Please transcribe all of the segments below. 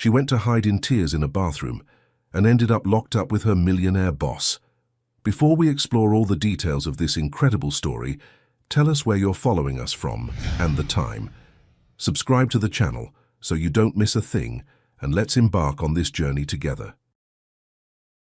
She went to hide in tears in a bathroom and ended up locked up with her millionaire boss. Before we explore all the details of this incredible story, tell us where you're following us from and the time. Subscribe to the channel so you don't miss a thing, and let's embark on this journey together.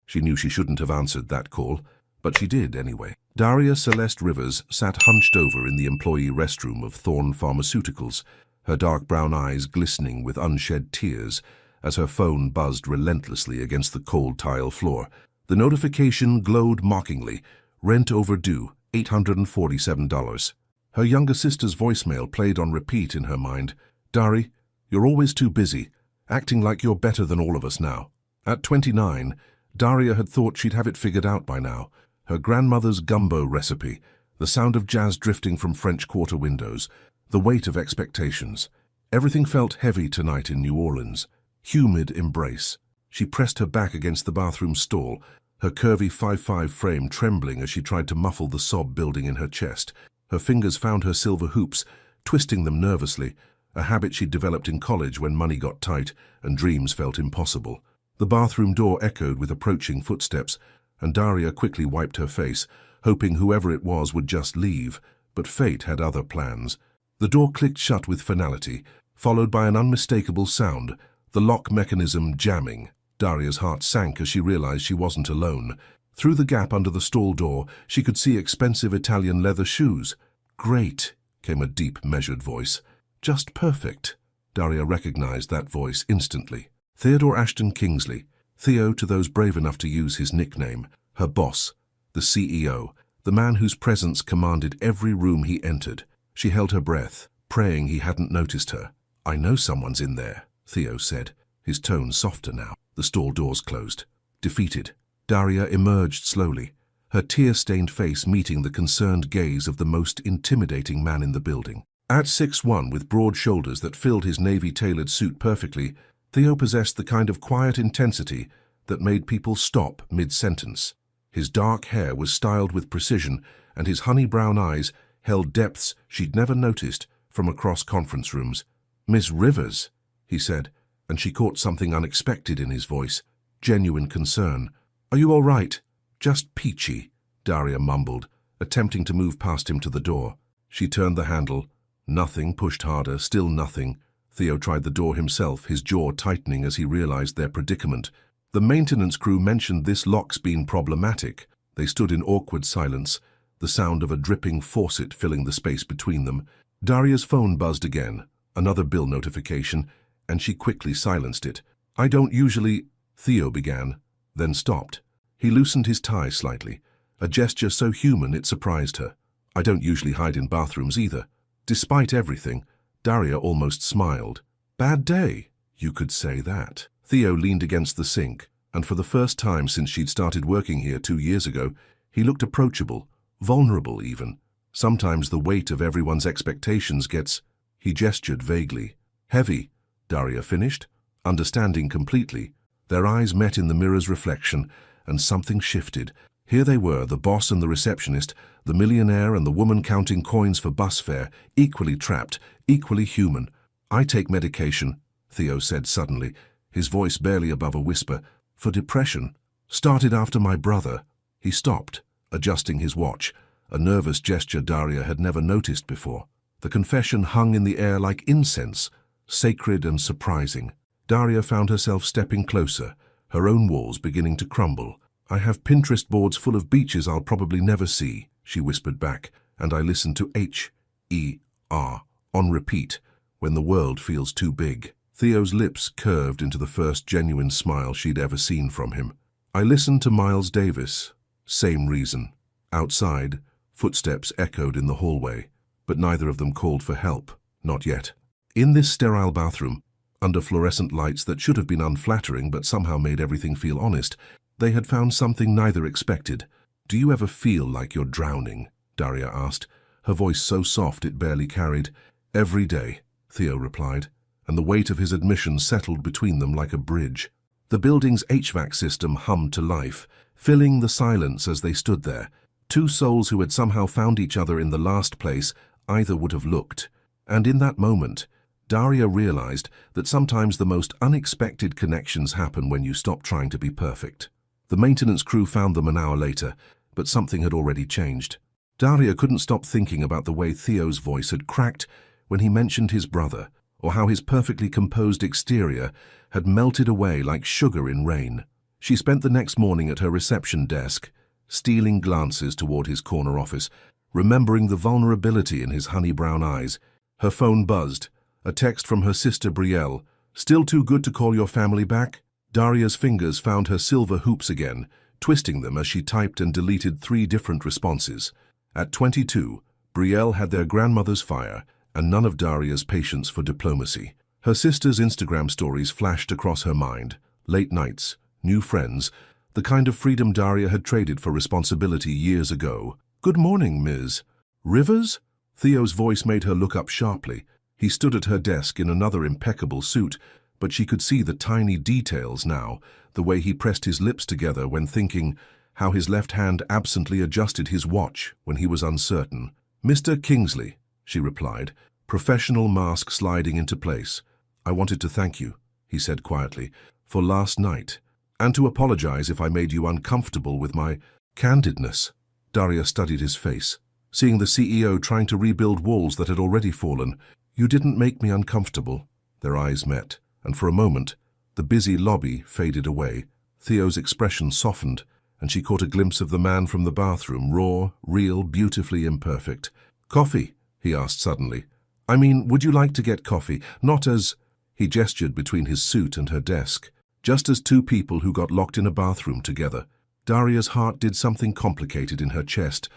She knew she shouldn't have answered that call, but she did anyway. Daria Celeste Rivers sat hunched over in the employee restroom of Thorne Pharmaceuticals, her dark brown eyes glistening with unshed tears as her phone buzzed relentlessly against the cold tile floor. The notification glowed mockingly. Rent overdue, $847. Her younger sister's voicemail played on repeat in her mind. Dari, you're always too busy, acting like you're better than all of us now. At 29, Daria had thought she'd have it figured out by now. Her grandmother's gumbo recipe, the sound of jazz drifting from French Quarter windows, the weight of expectations. Everything felt heavy tonight in New Orleans. Humid embrace. She pressed her back against the bathroom stall, her curvy 5'5" frame trembling as she tried to muffle the sob building in her chest. Her fingers found her silver hoops, twisting them nervously, a habit she'd developed in college when money got tight and dreams felt impossible. The bathroom door echoed with approaching footsteps, and Daria quickly wiped her face, hoping whoever it was would just leave, but fate had other plans. The door clicked shut with finality, followed by an unmistakable sound, the lock mechanism jamming. Daria's heart sank as she realized she wasn't alone. Through the gap under the stall door, she could see expensive Italian leather shoes. "Great," came a deep, measured voice. "Just perfect." Daria recognized that voice instantly. Theodore Ashton Kingsley, Theo to those brave enough to use his nickname, her boss, the CEO, the man whose presence commanded every room he entered. She held her breath, praying he hadn't noticed her. "I know someone's in there," Theo said, his tone softer now. The stall doors closed. Defeated, Daria emerged slowly, her tear-stained face meeting the concerned gaze of the most intimidating man in the building. At 6'1", with broad shoulders that filled his navy-tailored suit perfectly, Theo possessed the kind of quiet intensity that made people stop mid-sentence. His dark hair was styled with precision, and his honey-brown eyes held depths she'd never noticed from across conference rooms. "Miss Rivers," he said, and she caught something unexpected in his voice, genuine concern. "Are you all right?" "Just peachy," Daria mumbled, attempting to move past him to the door. She turned the handle. Nothing, pushed harder, still nothing. Theo tried the door himself, his jaw tightening as he realized their predicament. The maintenance crew mentioned this lock's been problematic. They stood in awkward silence, the sound of a dripping faucet filling the space between them. Daria's phone buzzed again, another bill notification, and she quickly silenced it. "I don't usually—" Theo began, then stopped. He loosened his tie slightly, a gesture so human it surprised her. "I don't usually hide in bathrooms either." Despite everything, Daria almost smiled. "Bad day, you could say that." Theo leaned against the sink, and for the first time since she'd started working here 2 years ago, he looked approachable, vulnerable even. Sometimes the weight of everyone's expectations gets— He gestured vaguely. "Heavy," Daria finished, understanding completely. Their eyes met in the mirror's reflection, and something shifted. Here they were, the boss and the receptionist, the millionaire and the woman counting coins for bus fare, equally trapped, equally human. "I take medication," Theo said suddenly, his voice barely above a whisper, "for depression. Started after my brother." He stopped, adjusting his watch, a nervous gesture Daria had never noticed before. The confession hung in the air like incense, sacred and surprising. Daria found herself stepping closer, her own walls beginning to crumble. "I have Pinterest boards full of beaches I'll probably never see," she whispered back, "and I listen to H.E.R. on repeat when the world feels too big." Theo's lips curved into the first genuine smile she'd ever seen from him. "I listen to Miles Davis." Same reason. Outside, footsteps echoed in the hallway, but neither of them called for help. Not yet. In this sterile bathroom, under fluorescent lights that should have been unflattering but somehow made everything feel honest, they had found something neither expected. "Do you ever feel like you're drowning?" Daria asked, her voice so soft it barely carried. "Every day," Theo replied, and the weight of his admission settled between them like a bridge. The building's HVAC system hummed to life, filling the silence as they stood there. Two souls who had somehow found each other in the last place either would have looked. And in that moment, Daria realized that sometimes the most unexpected connections happen when you stop trying to be perfect. The maintenance crew found them an hour later, but something had already changed. Daria couldn't stop thinking about the way Theo's voice had cracked when he mentioned his brother, or how his perfectly composed exterior had melted away like sugar in rain. She spent the next morning at her reception desk, stealing glances toward his corner office, remembering the vulnerability in his honey-brown eyes. Her phone buzzed, a text from her sister Brielle. "Still too good to call your family back?" Daria's fingers found her silver hoops again, twisting them as she typed and deleted 3 different responses. At 22, Brielle had their grandmother's fire and none of Daria's patience for diplomacy. Her sister's Instagram stories flashed across her mind. Late nights, new friends, the kind of freedom Daria had traded for responsibility years ago. "Good morning, Ms. Rivers?" Theo's voice made her look up sharply. He stood at her desk in another impeccable suit, but she could see the tiny details now, the way he pressed his lips together when thinking, how his left hand absently adjusted his watch when he was uncertain. "Mr. Kingsley," she replied, professional mask sliding into place. "I wanted to thank you," he said quietly, "for last night, and to apologize if I made you uncomfortable with my candidness." Daria studied his face, seeing the CEO trying to rebuild walls that had already fallen. "You didn't make me uncomfortable." Their eyes met, and for a moment, the busy lobby faded away. Theo's expression softened, and she caught a glimpse of the man from the bathroom, raw, real, beautifully imperfect. "Coffee?" he asked suddenly. "I mean, would you like to get coffee? Not as—" He gestured between his suit and her desk. "Just as 2 people who got locked in a bathroom together." Daria's heart did something complicated in her chest.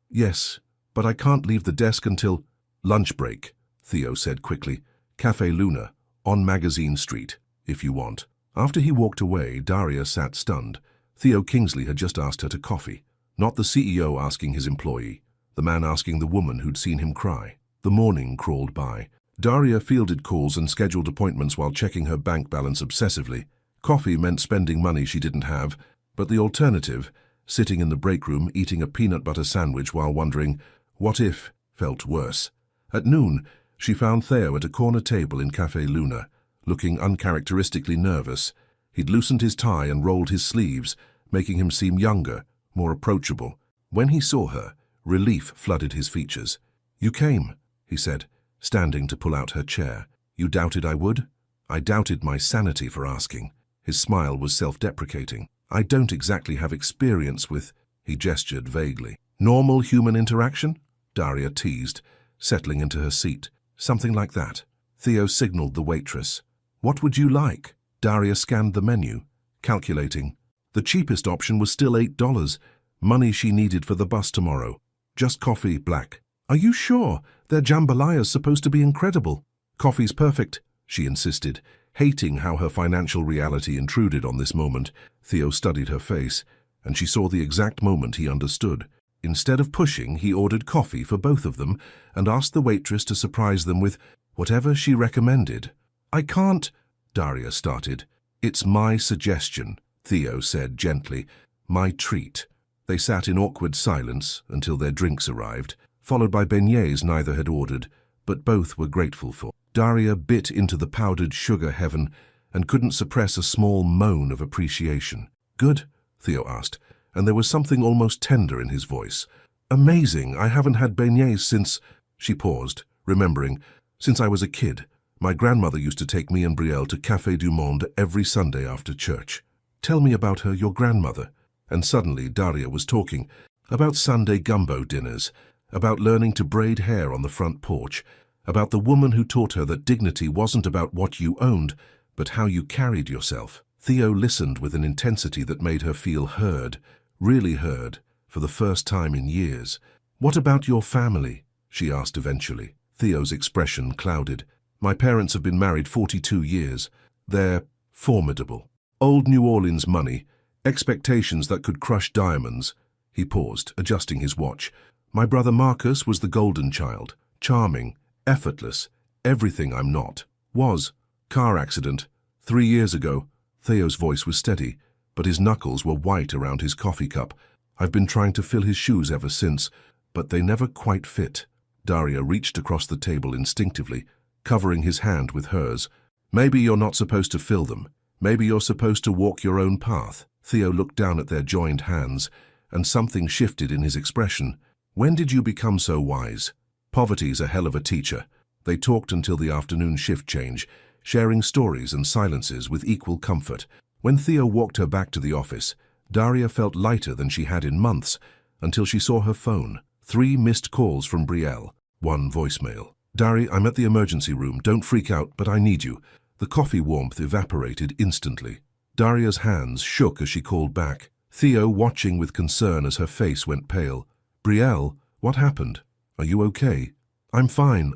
Yes, but I can't leave the desk until—" "Lunch break," Theo said quickly. "Café Luna, on Magazine Street, if you want." After he walked away, Daria sat stunned. Theo Kingsley had just asked her to coffee. Not the CEO asking his employee, the man asking the woman who'd seen him cry. The morning crawled by. Daria fielded calls and scheduled appointments while checking her bank balance obsessively. Coffee meant spending money she didn't have, but the alternative, sitting in the break room eating a peanut butter sandwich while wondering, what if, felt worse. At noon, she found Theo at a corner table in Café Luna, looking uncharacteristically nervous. He'd loosened his tie and rolled his sleeves, making him seem younger, more approachable. When he saw her, relief flooded his features. "You came," he said, standing to pull out her chair. "You doubted I would?" "I doubted my sanity for asking." His smile was self-deprecating. "I don't exactly have experience with—" He gestured vaguely. "Normal human interaction?" Daria teased, settling into her seat. "Something like that." Theo signaled the waitress. "What would you like?" Daria scanned the menu, calculating. The cheapest option was still $8, money she needed for the bus tomorrow. "Just coffee, black." "Are you sure? Their jambalaya's supposed to be incredible." "Coffee's perfect," she insisted, hating how her financial reality intruded on this moment. Theo studied her face, and she saw the exact moment he understood. Instead of pushing, he ordered coffee for both of them and asked the waitress to surprise them with whatever she recommended. "I can't," Daria started. "It's my suggestion," Theo said gently. "My treat." They sat in awkward silence until their drinks arrived, followed by beignets neither had ordered, but both were grateful for. Daria bit into the powdered sugar heaven and couldn't suppress a small moan of appreciation. "Good?" Theo asked, and there was something almost tender in his voice. "Amazing. I haven't had beignets since—" She paused, remembering. "Since I was a kid. My grandmother used to take me and Brielle to Café du Monde every Sunday after church." "Tell me about her, your grandmother." And suddenly Daria was talking about Sunday gumbo dinners, about learning to braid hair on the front porch, about the woman who taught her that dignity wasn't about what you owned, but how you carried yourself. Theo listened with an intensity that made her feel heard, really heard, for the first time in years. "What about your family?" she asked eventually. Theo's expression clouded. "My parents have been married 42 years. They're formidable. Old New Orleans money, expectations that could crush diamonds." He paused, adjusting his watch. "My brother Marcus was the golden child. Charming, effortless, everything I'm not. Was. Car accident. 3 years ago." Theo's voice was steady, but his knuckles were white around his coffee cup. "I've been trying to fill his shoes ever since, but they never quite fit." Daria reached across the table instinctively. covering his hand with hers. Maybe you're not supposed to fill them. Maybe you're supposed to walk your own path. Theo looked down at their joined hands, and something shifted in his expression. When did you become so wise? Poverty's a hell of a teacher. They talked until the afternoon shift change, sharing stories and silences with equal comfort. When Theo walked her back to the office, Daria felt lighter than she had in months, until she saw her phone. 3 missed calls from Brielle, 1 voicemail. Dari, I'm at the emergency room. Don't freak out, but I need you. The coffee warmth evaporated instantly. Daria's hands shook as she called back, Theo watching with concern as her face went pale. Brielle, what happened? Are you okay? I'm fine,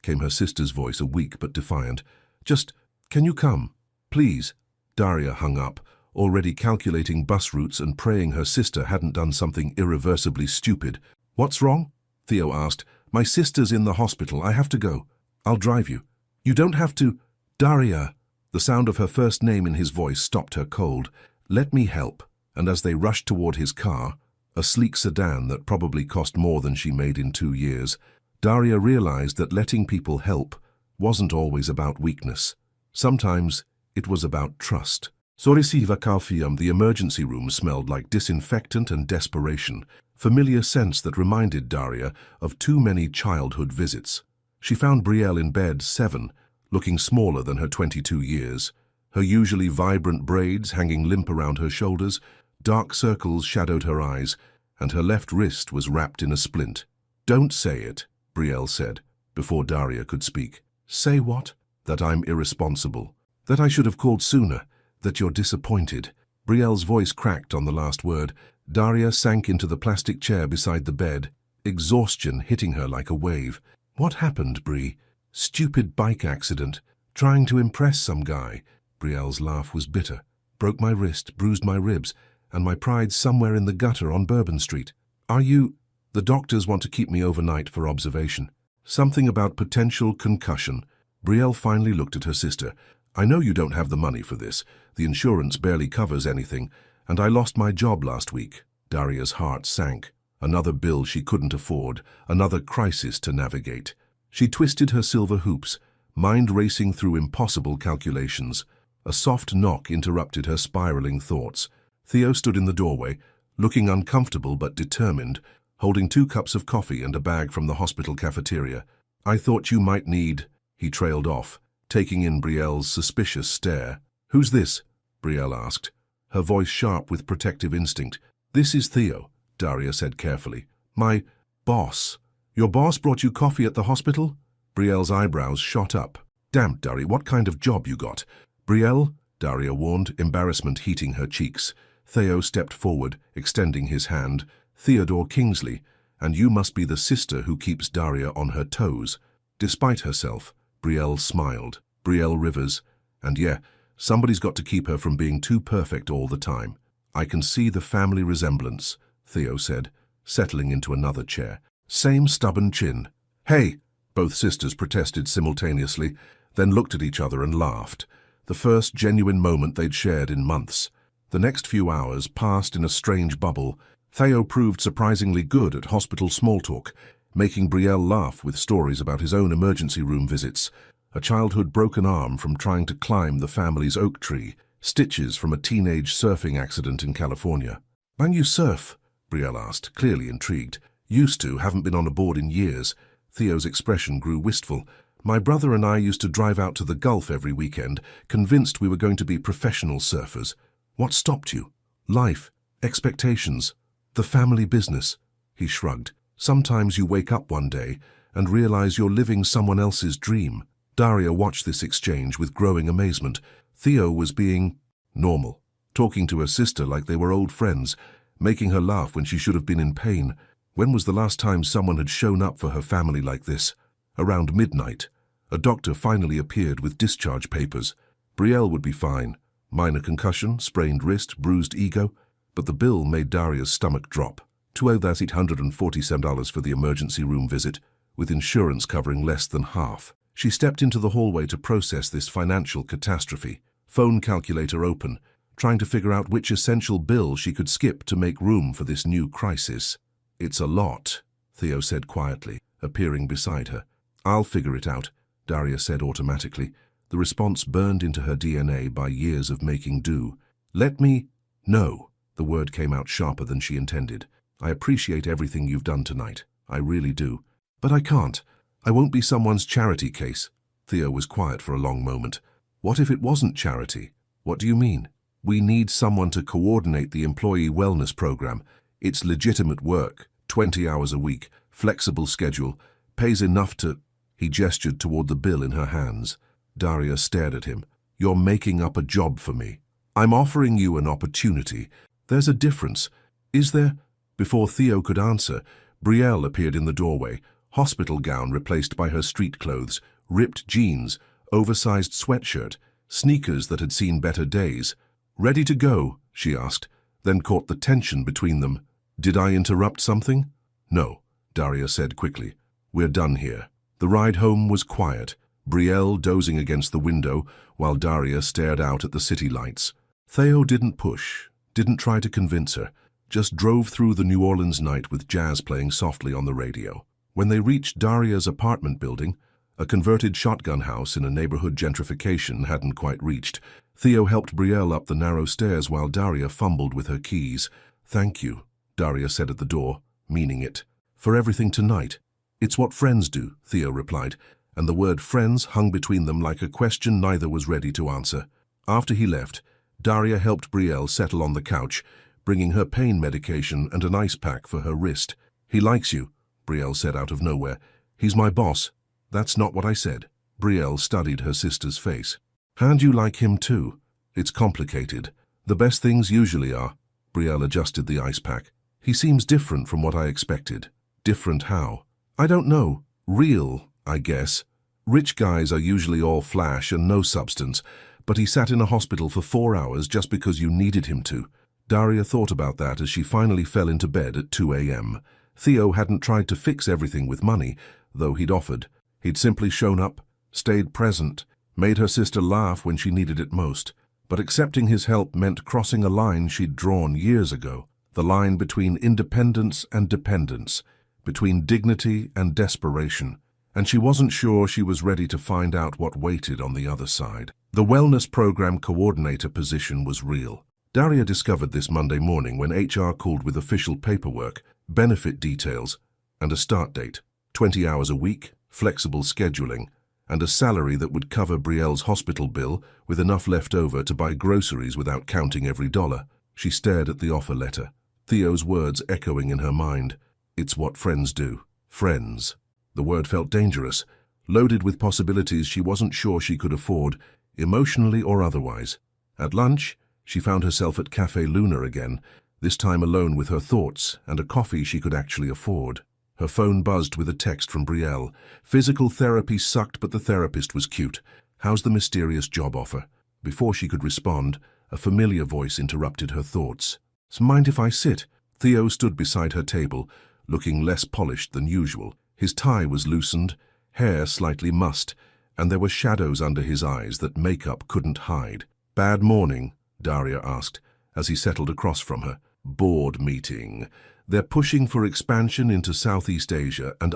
came her sister's voice, a weak but defiant. Just, can you come? Please. Daria hung up, already calculating bus routes and praying her sister hadn't done something irreversibly stupid. What's wrong? Theo asked. My sister's in the hospital. I have to go. I'll drive you. You don't have to. Daria. The sound of her first name in his voice stopped her cold. Let me help. And as they rushed toward his car, a sleek sedan that probably cost more than she made in 2 years, Daria realized that letting people help wasn't always about weakness. Sometimes it was about trust. Sorisiva Kalfium, the emergency room smelled like disinfectant and desperation, familiar scents that reminded Daria of too many childhood visits. She found Brielle in bed 7, looking smaller than her 22 years, her usually vibrant braids hanging limp around her shoulders, dark circles shadowed her eyes, and her left wrist was wrapped in a splint. Don't say it, Brielle said, before Daria could speak. Say what? That I'm irresponsible. That I should have called sooner. That you're disappointed. Brielle's voice cracked on the last word. Daria sank into the plastic chair beside the bed, exhaustion hitting her like a wave. What happened, Brie? Stupid bike accident. Trying to impress some guy. Brielle's laugh was bitter. Broke my wrist, bruised my ribs, and my pride's somewhere in the gutter on Bourbon Street. Are you... The doctors want to keep me overnight for observation. Something about potential concussion. Brielle finally looked at her sister. I know you don't have the money for this. The insurance barely covers anything, and I lost my job last week. Daria's heart sank. Another bill she couldn't afford, another crisis to navigate. She twisted her silver hoops, mind racing through impossible calculations. A soft knock interrupted her spiraling thoughts. Theo stood in the doorway, looking uncomfortable but determined, holding 2 cups of coffee and a bag from the hospital cafeteria. I thought you might need... He trailed off, taking in Brielle's suspicious stare. Who's this? Brielle asked, her voice sharp with protective instinct. This is Theo, Daria said carefully. My boss. Your boss brought you coffee at the hospital? Brielle's eyebrows shot up. Damn, Daria, what kind of job you got? Brielle, Daria warned, embarrassment heating her cheeks. Theo stepped forward, extending his hand. Theodore Kingsley, and you must be the sister who keeps Daria on her toes. Despite herself, Brielle smiled. Brielle Rivers. And yeah, somebody's got to keep her from being too perfect all the time. I can see the family resemblance, Theo said, settling into another chair. Same stubborn chin. Hey, both sisters protested simultaneously, then looked at each other and laughed. The first genuine moment they'd shared in months. The next few hours passed in a strange bubble. Theo proved surprisingly good at hospital small talk, making Brielle laugh with stories about his own emergency room visits, a childhood broken arm from trying to climb the family's oak tree, stitches from a teenage surfing accident in California. Can you surf? Brielle asked, clearly intrigued. Used to, haven't been on a board in years. Theo's expression grew wistful. My brother and I used to drive out to the Gulf every weekend, convinced we were going to be professional surfers. What stopped you? Life, expectations, the family business. He shrugged. Sometimes you wake up one day and realize you're living someone else's dream. Daria watched this exchange with growing amazement. Theo was being normal, talking to her sister like they were old friends, making her laugh when she should have been in pain. When was the last time someone had shown up for her family like this? Around midnight, a doctor finally appeared with discharge papers. Brielle would be fine. Minor concussion, sprained wrist, bruised ego. But the bill made Daria's stomach drop. $2,847 for the emergency room visit, with insurance covering less than half. She stepped into the hallway to process this financial catastrophe. Phone calculator open, trying to figure out which essential bill she could skip to make room for this new crisis. It's a lot, Theo said quietly, appearing beside her. I'll figure it out. Daria said automatically. The response burned into her DNA by years of making do. Let me... No. The word came out sharper than she intended. I appreciate everything you've done tonight. I really do. But I can't. I won't be someone's charity case. Theo was quiet for a long moment. What if it wasn't charity? What do you mean? We need someone to coordinate the employee wellness program. It's legitimate work, 20 hours a week, flexible schedule, pays enough to... He gestured toward the bill in her hands. Daria stared at him. You're making up a job for me. I'm offering you an opportunity. There's a difference. Is there? Before Theo could answer, Brielle appeared in the doorway, hospital gown replaced by her street clothes, ripped jeans, oversized sweatshirt, sneakers that had seen better days. Ready to go? She asked, then caught the tension between them. Did I interrupt something? No, Daria said quickly. We're done here. The ride home was quiet, Brielle dozing against the window while Daria stared out at the city lights. Theo didn't push, didn't try to convince her, just drove through the New Orleans night with jazz playing softly on the radio. When they reached Daria's apartment building, a converted shotgun house in a neighborhood gentrification hadn't quite reached, Theo helped Brielle up the narrow stairs while Daria fumbled with her keys. Thank you, Daria said at the door, meaning it. For everything tonight. It's what friends do, Theo replied, and the word friends hung between them like a question neither was ready to answer. After he left, Daria helped Brielle settle on the couch, bringing her pain medication and an ice pack for her wrist. He likes you, Brielle said out of nowhere. He's my boss. That's not what I said. Brielle studied her sister's face. And you like him too. It's complicated. The best things usually are. Brielle adjusted the ice pack. He seems different from what I expected. Different how? I don't know. Real, I guess. Rich guys are usually all flash and no substance, but he sat in a hospital for 4 hours just because you needed him to. Daria thought about that as she finally fell into bed at 2 a.m. Theo hadn't tried to fix everything with money, though he'd offered. He'd simply shown up, stayed present, made her sister laugh when she needed it most. But accepting his help meant crossing a line she'd drawn years ago, the line between independence and dependence, between dignity and desperation, and she wasn't sure she was ready to find out what waited on the other side. The wellness program coordinator position was real. Daria discovered this Monday morning when HR called with official paperwork, benefit details, and a start date, 20 hours a week, flexible scheduling, and a salary that would cover Brielle's hospital bill with enough left over to buy groceries without counting every dollar. She stared at the offer letter, Theo's words echoing in her mind. It's what friends do. Friends. The word felt dangerous, loaded with possibilities she wasn't sure she could afford, emotionally or otherwise. At lunch, she found herself at Café Luna again, this time alone with her thoughts and a coffee she could actually afford. Her phone buzzed with a text from Brielle. Physical therapy sucked, but the therapist was cute. How's the mysterious job offer? Before she could respond, a familiar voice interrupted her thoughts. Mind if I sit? Theo stood beside her table, looking less polished than usual. His tie was loosened, hair slightly mussed, and there were shadows under his eyes that makeup couldn't hide. Bad morning? Daria asked, as he settled across from her. Board meeting. They're pushing for expansion into Southeast Asia, and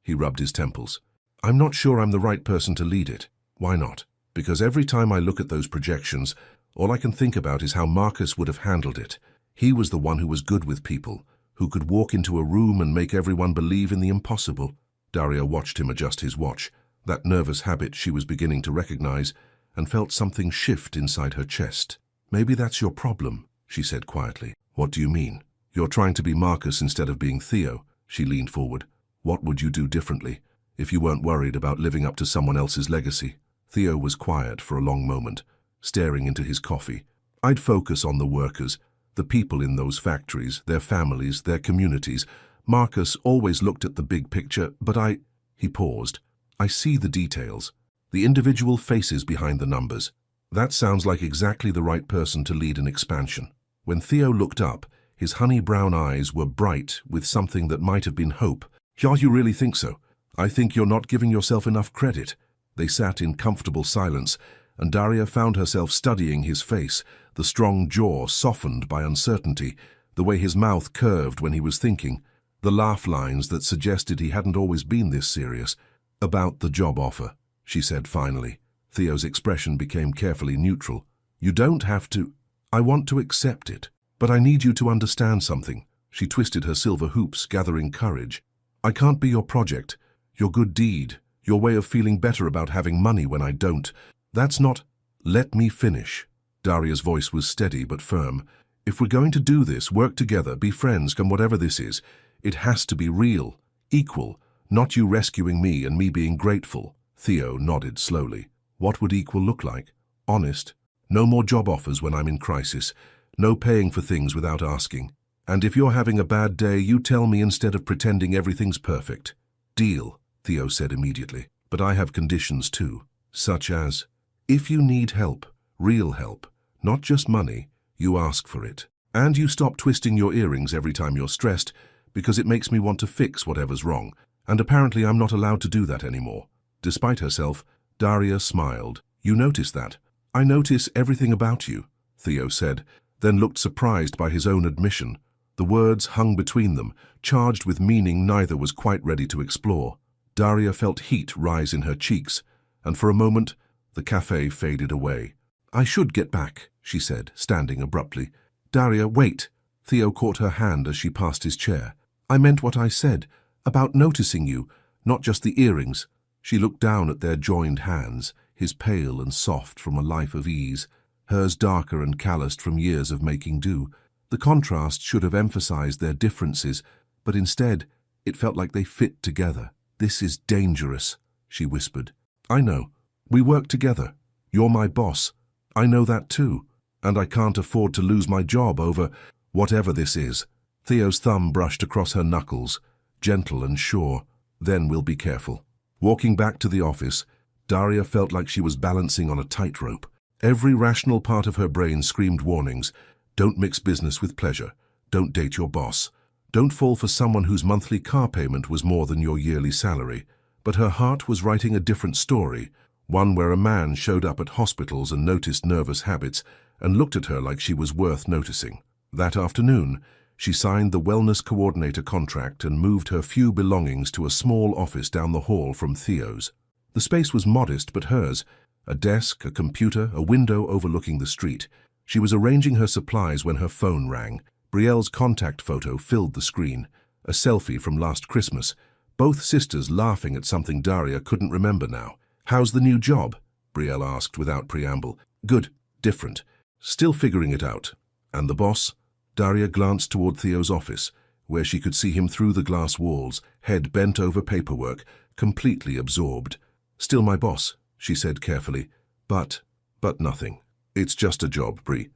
he rubbed his temples. I'm not sure I'm the right person to lead it. Why not? Because every time I look at those projections, all I can think about is how Marcus would have handled it. He was the one who was good with people, who could walk into a room and make everyone believe in the impossible. Daria watched him adjust his watch, that nervous habit she was beginning to recognize, and felt something shift inside her chest. Maybe that's your problem, she said quietly. What do you mean? You're trying to be Marcus instead of being Theo. She leaned forward. What would you do differently if you weren't worried about living up to someone else's legacy? Theo was quiet for a long moment, staring into his coffee. I'd focus on the workers, the people in those factories, their families, their communities. Marcus always looked at the big picture, but he paused. I see the details, the individual faces behind the numbers. That sounds like exactly the right person to lead an expansion. When Theo looked up, his honey-brown eyes were bright with something that might have been hope. Yeah, you really think so? I think you're not giving yourself enough credit. They sat in comfortable silence, and Daria found herself studying his face, the strong jaw softened by uncertainty, the way his mouth curved when he was thinking, the laugh lines that suggested he hadn't always been this serious. About the job offer, she said finally. Theo's expression became carefully neutral. You don't have to. I want to accept it. But I need you to understand something. She twisted her silver hoops, gathering courage. I can't be your project, your good deed, your way of feeling better about having money when I don't. That's not... Let me finish. Daria's voice was steady but firm. If we're going to do this, work together, be friends, come whatever this is, it has to be real, equal, not you rescuing me and me being grateful. Theo nodded slowly. What would equal look like? Honest. No more job offers when I'm in crisis. No paying for things without asking. And if you're having a bad day, you tell me instead of pretending everything's perfect. Deal, Theo said immediately. But I have conditions too, such as, if you need help, real help, not just money, you ask for it. And you stop twisting your earrings every time you're stressed, because it makes me want to fix whatever's wrong. And apparently I'm not allowed to do that anymore. Despite herself, Daria smiled. You notice that? I notice everything about you, Theo said, then looked surprised by his own admission. The words hung between them, charged with meaning neither was quite ready to explore. Daria felt heat rise in her cheeks, and for a moment, the cafe faded away. I should get back, she said, standing abruptly. Daria, wait. Theo caught her hand as she passed his chair. I meant what I said, about noticing you, not just the earrings. She looked down at their joined hands, his pale and soft from a life of ease, hers darker and calloused from years of making do. The contrast should have emphasized their differences, but instead, it felt like they fit together. This is dangerous, she whispered. I know. We work together. You're my boss. I know that too. And I can't afford to lose my job over whatever this is. Theo's thumb brushed across her knuckles, gentle and sure. Then we'll be careful. Walking back to the office, Daria felt like she was balancing on a tightrope. Every rational part of her brain screamed warnings. Don't mix business with pleasure. Don't date your boss. Don't fall for someone whose monthly car payment was more than your yearly salary. But her heart was writing a different story, one where a man showed up at hospitals and noticed nervous habits and looked at her like she was worth noticing. That afternoon, she signed the wellness coordinator contract and moved her few belongings to a small office down the hall from Theo's. The space was modest but hers, a desk, a computer, a window overlooking the street. She was arranging her supplies when her phone rang. Brielle's contact photo filled the screen, a selfie from last Christmas, both sisters laughing at something Daria couldn't remember now. How's the new job? Brielle asked without preamble. Good, different. Still figuring it out. And the boss? Daria glanced toward Theo's office, where she could see him through the glass walls, head bent over paperwork, completely absorbed. Still my boss, she said carefully. But nothing. It's just a job, Brie.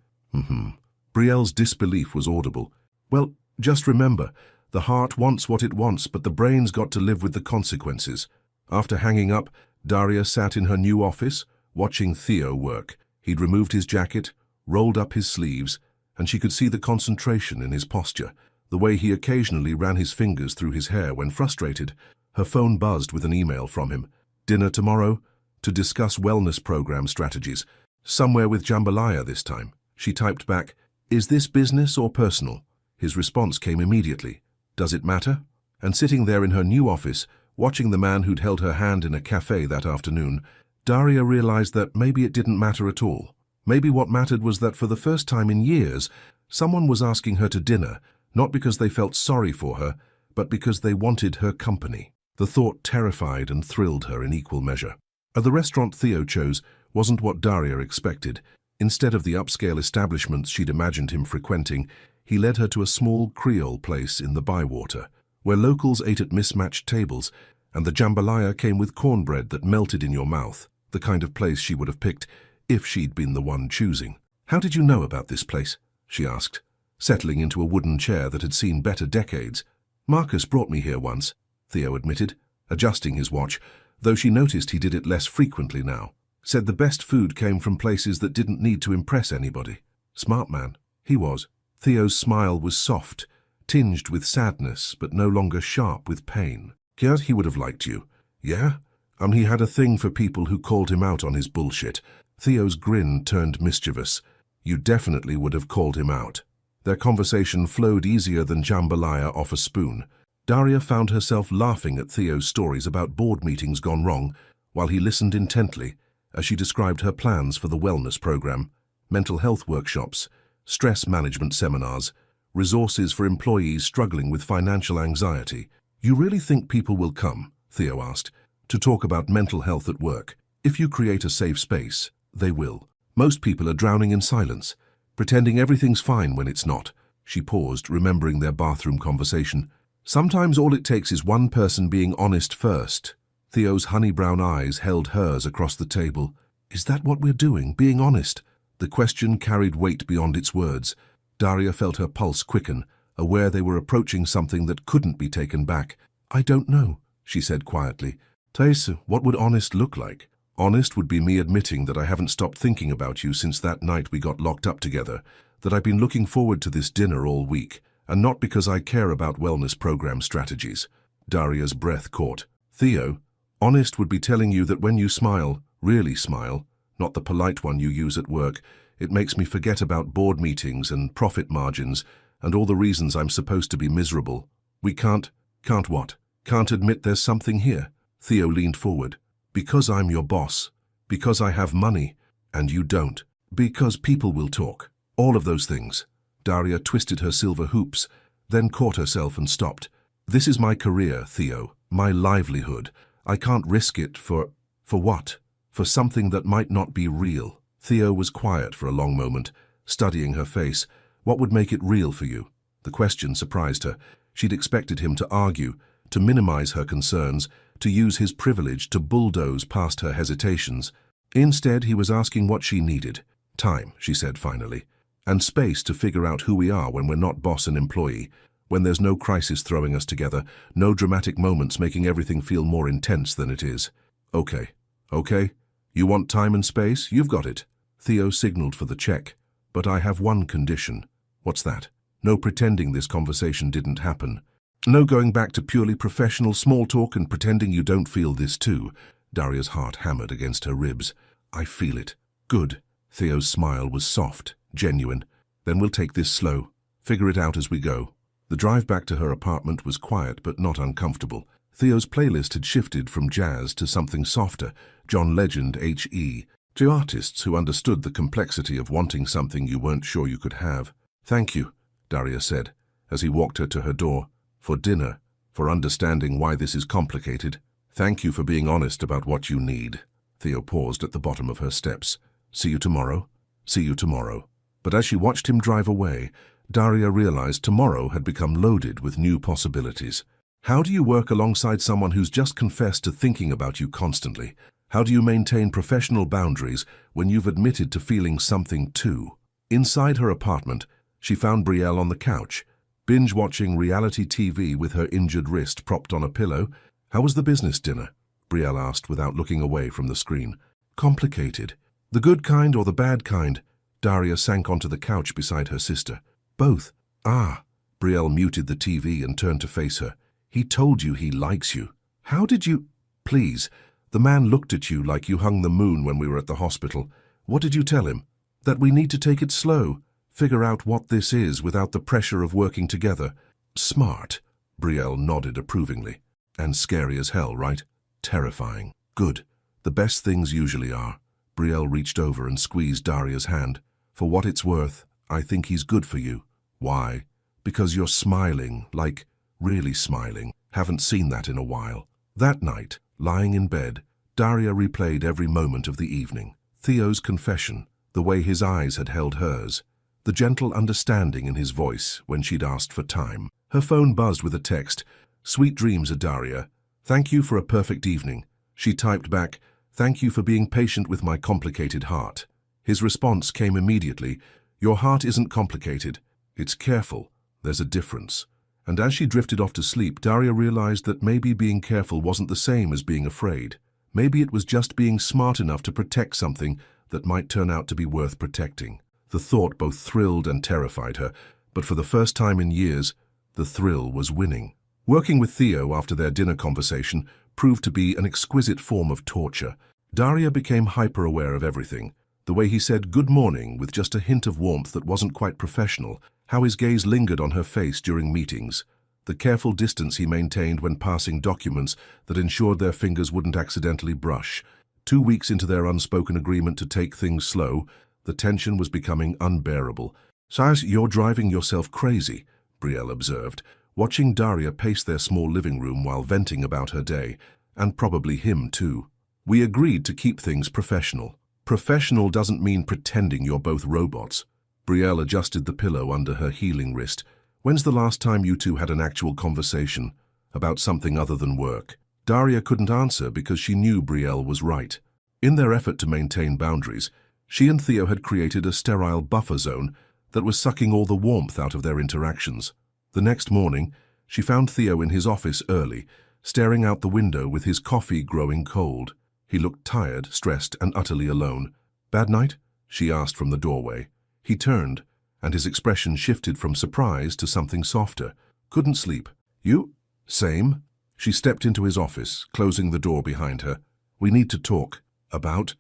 Brielle's disbelief was audible. Well, just remember, the heart wants what it wants, but the brain's got to live with the consequences. After hanging up, Daria sat in her new office, watching Theo work. He'd removed his jacket, rolled up his sleeves, and she could see the concentration in his posture, the way he occasionally ran his fingers through his hair when frustrated. Her phone buzzed with an email from him. Dinner tomorrow? To discuss wellness program strategies. Somewhere with jambalaya this time. She typed back, Is this business or personal? His response came immediately. Does it matter? And sitting there in her new office, watching the man who'd held her hand in a cafe that afternoon, Daria realized that maybe it didn't matter at all. Maybe what mattered was that for the first time in years, someone was asking her to dinner, not because they felt sorry for her, but because they wanted her company. The thought terrified and thrilled her in equal measure. The restaurant Theo chose wasn't what Daria expected. Instead of the upscale establishments she'd imagined him frequenting, he led her to a small Creole place in the Bywater, where locals ate at mismatched tables, and the jambalaya came with cornbread that melted in your mouth, the kind of place she would have picked if she'd been the one choosing. How did you know about this place? She asked, settling into a wooden chair that had seen better decades. Marcus brought me here once, Theo admitted, adjusting his watch, though she noticed he did it less frequently now. Said the best food came from places that didn't need to impress anybody. Smart man, he was. Theo's smile was soft, tinged with sadness, but no longer sharp with pain. Kiat, he would have liked you. Yeah? He had a thing for people who called him out on his bullshit. Theo's grin turned mischievous. You definitely would have called him out. Their conversation flowed easier than jambalaya off a spoon. Daria found herself laughing at Theo's stories about board meetings gone wrong, while he listened intently as she described her plans for the wellness program, mental health workshops, stress management seminars, resources for employees struggling with financial anxiety. "You really think people will come," Theo asked, "to talk about mental health at work? If you create a safe space, they will. Most people are drowning in silence, pretending everything's fine when it's not." She paused, remembering their bathroom conversation. "Sometimes all it takes is one person being honest first." Theo's honey-brown eyes held hers across the table. "Is that what we're doing, being honest?" The question carried weight beyond its words. Daria felt her pulse quicken, aware they were approaching something that couldn't be taken back. "I don't know," she said quietly. "Thaisa, what would honest look like?" "Honest would be me admitting that I haven't stopped thinking about you since that night we got locked up together, that I've been looking forward to this dinner all week, and not because I care about wellness program strategies." Daria's breath caught. "Theo, honest would be telling you that when you smile, really smile, not the polite one you use at work, it makes me forget about board meetings and profit margins and all the reasons I'm supposed to be miserable. We can't what? Can't admit there's something here." Theo leaned forward. "Because I'm your boss, because I have money, and you don't, because people will talk. All of those things." Daria twisted her silver hoops, then caught herself and stopped. "This is my career, Theo, my livelihood. I can't risk it for what? For something that might not be real." Theo was quiet for a long moment, studying her face. "What would make it real for you?" The question surprised her. She'd expected him to argue, to minimize her concerns, to use his privilege to bulldoze past her hesitations. Instead, he was asking what she needed. "Time," she said finally, "and space to figure out who we are when we're not boss and employee, when there's no crisis throwing us together, no dramatic moments making everything feel more intense than it is." Okay. You want time and space? You've got it." Theo signaled for the check. "But I have one condition." "What's that?" "No pretending this conversation didn't happen. No going back to purely professional small talk and pretending you don't feel this too." Daria's heart hammered against her ribs. "I feel it." "Good." Theo's smile was soft, genuine. "Then we'll take this slow. Figure it out as we go." The drive back to her apartment was quiet but not uncomfortable. Theo's playlist had shifted from jazz to something softer, John Legend, H.E., to artists who understood the complexity of wanting something you weren't sure you could have. "Thank you," Daria said, as he walked her to her door. "For dinner, for understanding why this is complicated. Thank you for being honest about what you need." Theo paused at the bottom of her steps. "See you tomorrow." "See you tomorrow." But as she watched him drive away, Daria realized tomorrow had become loaded with new possibilities. How do you work alongside someone who's just confessed to thinking about you constantly? How do you maintain professional boundaries when you've admitted to feeling something too? Inside her apartment, she found Brielle on the couch, binge-watching reality TV with her injured wrist propped on a pillow. "How was the business dinner?" Brielle asked without looking away from the screen. "Complicated. The good kind or the bad kind?" Daria sank onto the couch beside her sister. "Both." "Ah." Brielle muted the TV and turned to face her. "He told you he likes you. How did you—" "Please. The man looked at you like you hung the moon when we were at the hospital. What did you tell him? That we need to take it slow, figure out what this is without the pressure of working together." "Smart." Brielle nodded approvingly. "And scary as hell, right?" "Terrifying." "Good. The best things usually are." Brielle reached over and squeezed Daria's hand. "For what it's worth, I think he's good for you." "Why?" "Because you're smiling, like, really smiling. Haven't seen that in a while." That night, lying in bed, Daria replayed every moment of the evening. Theo's confession, the way his eyes had held hers, the gentle understanding in his voice when she'd asked for time. Her phone buzzed with a text. "Sweet dreams, Daria. Thank you for a perfect evening." She typed back, "Thank you for being patient with my complicated heart." His response came immediately. "Your heart isn't complicated. It's careful. There's a difference." And as she drifted off to sleep, Daria realized that maybe being careful wasn't the same as being afraid. Maybe it was just being smart enough to protect something that might turn out to be worth protecting. The thought both thrilled and terrified her, but for the first time in years, the thrill was winning. Working with Theo after their dinner conversation proved to be an exquisite form of torture. Daria became hyper-aware of everything. The way he said good morning with just a hint of warmth that wasn't quite professional, how his gaze lingered on her face during meetings, the careful distance he maintained when passing documents that ensured their fingers wouldn't accidentally brush. 2 weeks into their unspoken agreement to take things slow, the tension was becoming unbearable. "Sirs, you're driving yourself crazy," Brielle observed, watching Daria pace their small living room while venting about her day, and probably him too. "We agreed to keep things professional." "Professional doesn't mean pretending you're both robots." Brielle adjusted the pillow under her healing wrist. "When's the last time you two had an actual conversation about something other than work?" Daria couldn't answer because she knew Brielle was right. In their effort to maintain boundaries, she and Theo had created a sterile buffer zone that was sucking all the warmth out of their interactions. The next morning, she found Theo in his office early, staring out the window with his coffee growing cold. He looked tired, stressed, and utterly alone. "Bad night?" she asked from the doorway. He turned, and his expression shifted from surprise to something softer. "Couldn't sleep. You?" "Same." She stepped into his office, closing the door behind her. "We need to talk. About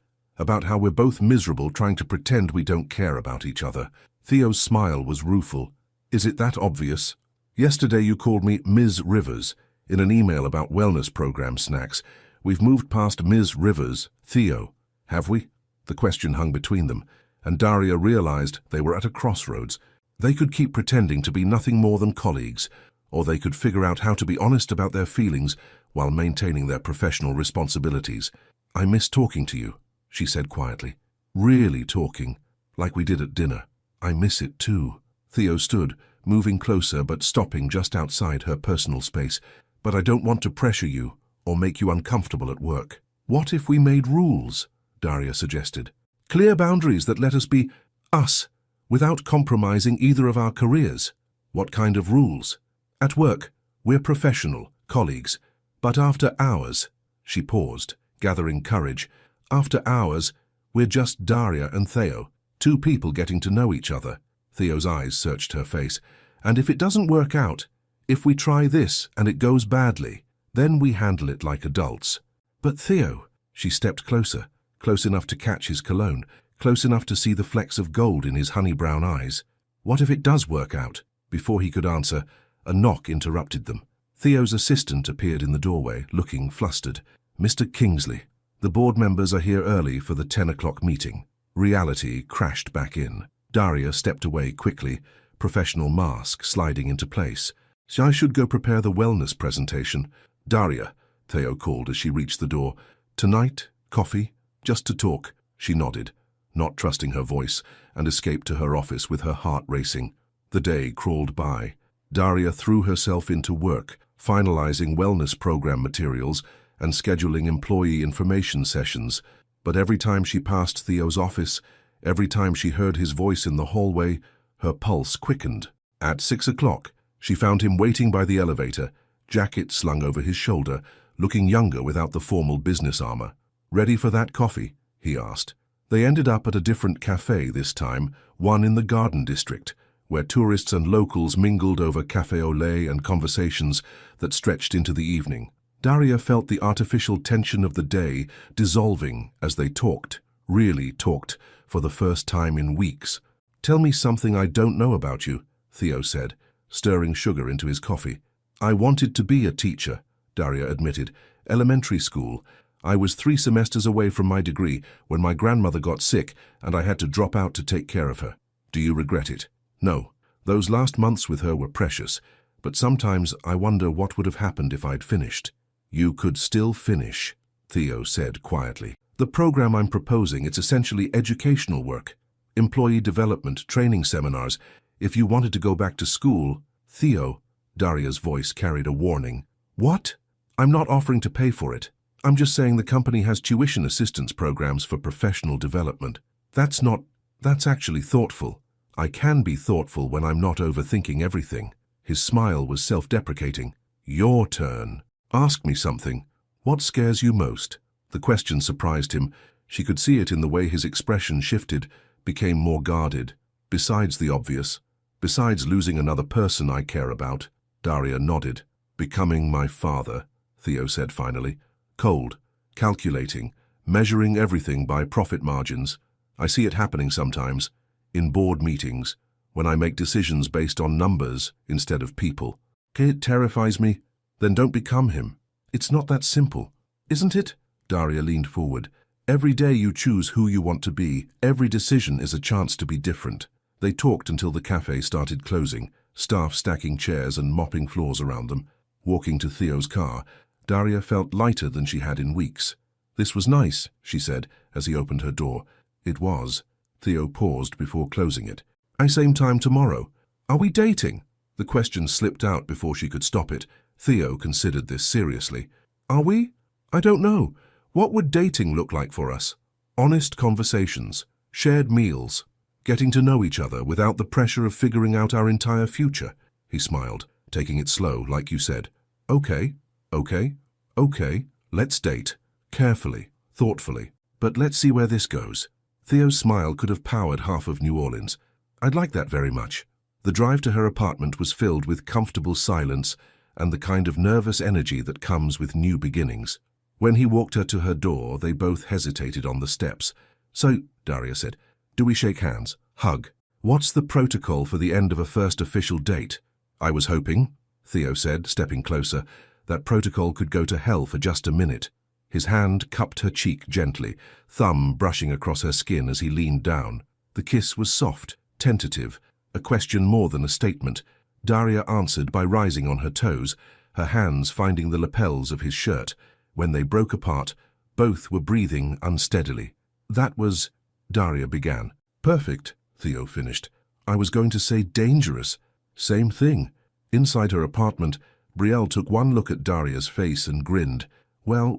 how we're both miserable trying to pretend we don't care about each other." Theo's smile was rueful. "Is it that obvious? Yesterday you called me Ms. Rivers in an email about wellness program snacks. We've moved past Ms. Rivers, Theo, have we?" The question hung between them, and Daria realized they were at a crossroads. They could keep pretending to be nothing more than colleagues, or they could figure out how to be honest about their feelings while maintaining their professional responsibilities. "I miss talking to you," she said quietly. "Really talking, like we did at dinner. I miss it too." Theo stood, moving closer but stopping just outside her personal space. "But I don't want to pressure you or make you uncomfortable at work." "What if we made rules?" Daria suggested. "Clear boundaries that let us be us, without compromising either of our careers." "What kind of rules?" "At work, we're professional, colleagues. But after hours," she paused, gathering courage, "after hours, we're just Daria and Theo, two people getting to know each other." Theo's eyes searched her face. "And if it doesn't work out, if we try this and it goes badly, then we handle it like adults." "But Theo," she stepped closer, close enough to catch his cologne, close enough to see the flecks of gold in his honey-brown eyes. "What if it does work out?" Before he could answer, a knock interrupted them. Theo's assistant appeared in the doorway, looking flustered. "Mr. Kingsley, the board members are here early for the 10 o'clock meeting." Reality crashed back in. Daria stepped away quickly, professional mask sliding into place. "I should go prepare the wellness presentation." "Daria," Theo called as she reached the door. "Tonight, coffee, just to talk." She nodded, not trusting her voice, and escaped to her office with her heart racing. The day crawled by. Daria threw herself into work, finalizing wellness program materials and scheduling employee information sessions. But every time she passed Theo's office, every time she heard his voice in the hallway, her pulse quickened. At 6 o'clock, she found him waiting by the elevator, jacket slung over his shoulder, looking younger without the formal business armor. "Ready for that coffee?" he asked. They ended up at a different cafe this time, one in the Garden District, where tourists and locals mingled over café au lait and conversations that stretched into the evening. Daria felt the artificial tension of the day dissolving as they talked, really talked, for the first time in weeks. "Tell me something I don't know about you," Theo said, stirring sugar into his coffee. "I wanted to be a teacher," Daria admitted. "Elementary school. I was 3 semesters away from my degree when my grandmother got sick and I had to drop out to take care of her. Do you regret it?" "No. Those last months with her were precious, but sometimes I wonder what would have happened if I'd finished." "You could still finish," Theo said quietly. "The program I'm proposing, it's essentially educational work. Employee development, training seminars. If you wanted to go back to school..." "Theo," Daria's voice carried a warning. "What? I'm not offering to pay for it. I'm just saying the company has tuition assistance programs for professional development. That's actually thoughtful. I can be thoughtful when I'm not overthinking everything." His smile was self-deprecating. "Your turn. Ask me something. What scares you most?" The question surprised him. She could see it in the way his expression shifted, became more guarded. "Besides the obvious, besides losing another person I care about." Daria nodded. "Becoming my father," Theo said finally. "Cold, calculating, measuring everything by profit margins. I see it happening sometimes, in board meetings, when I make decisions based on numbers instead of people." It terrifies me. Then don't become him. It's not that simple, isn't it? Daria leaned forward. Every day you choose who you want to be. Every decision is a chance to be different. They talked until the cafe started closing, staff stacking chairs and mopping floors around them. Walking to Theo's car, Daria felt lighter than she had in weeks. This was nice, she said, as he opened her door. It was. Theo paused before closing it. Same time tomorrow. Are we dating? The question slipped out before she could stop it. Theo considered this seriously. Are we? I don't know. What would dating look like for us? Honest conversations, shared meals, getting to know each other without the pressure of figuring out our entire future. He smiled, taking it slow, like you said. Okay, let's date. Carefully, thoughtfully. But let's see where this goes. Theo's smile could have powered half of New Orleans. I'd like that very much. The drive to her apartment was filled with comfortable silence and the kind of nervous energy that comes with new beginnings. When he walked her to her door, they both hesitated on the steps. So, Daria said, do we shake hands? Hug? What's the protocol for the end of a first official date? I was hoping, Theo said, stepping closer, that protocol could go to hell for just a minute. His hand cupped her cheek gently, thumb brushing across her skin as he leaned down. The kiss was soft, tentative, a question more than a statement. Daria answered by rising on her toes, her hands finding the lapels of his shirt. When they broke apart, both were breathing unsteadily. That was, Daria began. Perfect, Theo finished. I was going to say dangerous. Same thing. Inside her apartment, Brielle took one look at Daria's face and grinned. Well,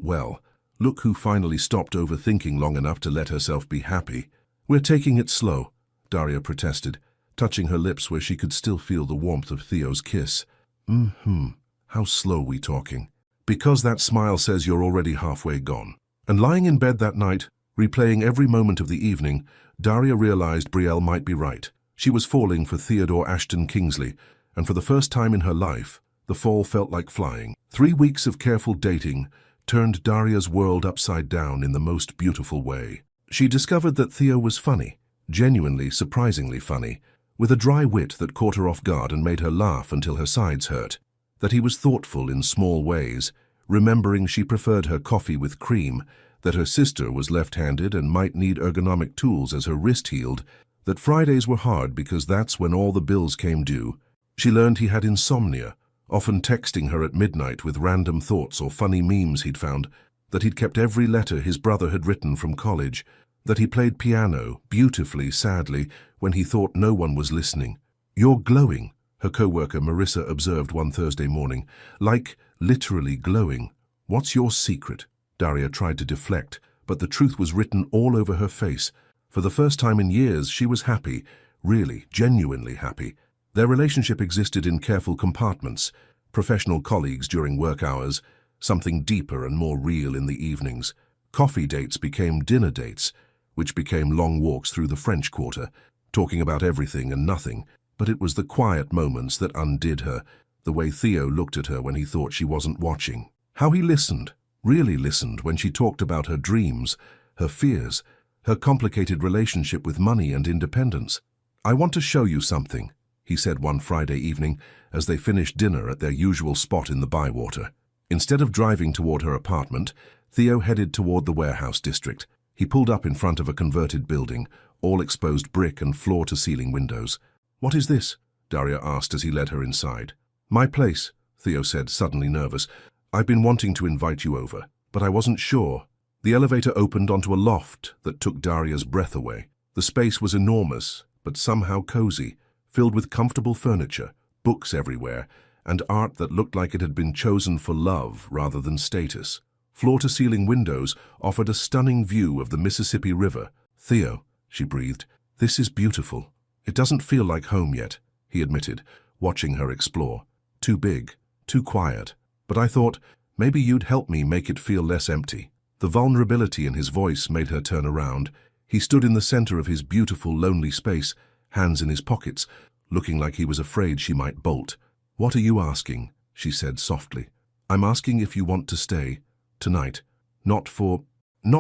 look who finally stopped overthinking long enough to let herself be happy. We're taking it slow, Daria protested, touching her lips where she could still feel the warmth of Theo's kiss. How slow we talking? Because that smile says you're already halfway gone. And lying in bed that night, replaying every moment of the evening, Daria realized Brielle might be right. She was falling for Theodore Ashton Kingsley, and for the first time in her life, the fall felt like flying. 3 weeks of careful dating turned Daria's world upside down in the most beautiful way. She discovered that Theo was funny, genuinely, surprisingly funny, with a dry wit that caught her off guard and made her laugh until her sides hurt. That he was thoughtful in small ways, remembering she preferred her coffee with cream, that her sister was left-handed and might need ergonomic tools as her wrist healed, that Fridays were hard because that's when all the bills came due. She learned he had insomnia, often texting her at midnight with random thoughts or funny memes he'd found, that he'd kept every letter his brother had written from college, that he played piano, beautifully, sadly, when he thought no one was listening. You're glowing, her co-worker Marissa observed one Thursday morning. Like, literally glowing. What's your secret? Daria tried to deflect, but the truth was written all over her face. For the first time in years, she was happy, really, genuinely happy. Their relationship existed in careful compartments, professional colleagues during work hours, something deeper and more real in the evenings. Coffee dates became dinner dates, which became long walks through the French Quarter, talking about everything and nothing. But it was the quiet moments that undid her, the way Theo looked at her when he thought she wasn't watching. How he listened, really listened, when she talked about her dreams, her fears, her complicated relationship with money and independence. I want to show you something, he said one Friday evening as they finished dinner at their usual spot in the Bywater. Instead of driving toward her apartment, Theo headed toward the warehouse district. He pulled up in front of a converted building, all exposed brick and floor-to-ceiling windows. What is this? Daria asked as he led her inside. My place, Theo said, suddenly nervous. I've been wanting to invite you over, but I wasn't sure. The elevator opened onto a loft that took Daria's breath away. The space was enormous, but somehow cozy, filled with comfortable furniture, books everywhere, and art that looked like it had been chosen for love rather than status. Floor-to-ceiling windows offered a stunning view of the Mississippi River. Theo, she breathed, this is beautiful. It doesn't feel like home yet, he admitted, watching her explore. Too big, too quiet. But I thought, maybe you'd help me make it feel less empty. The vulnerability in his voice made her turn around. He stood in the center of his beautiful, lonely space, hands in his pockets, looking like he was afraid she might bolt. What are you asking? She said softly. I'm asking if you want to stay, tonight. Not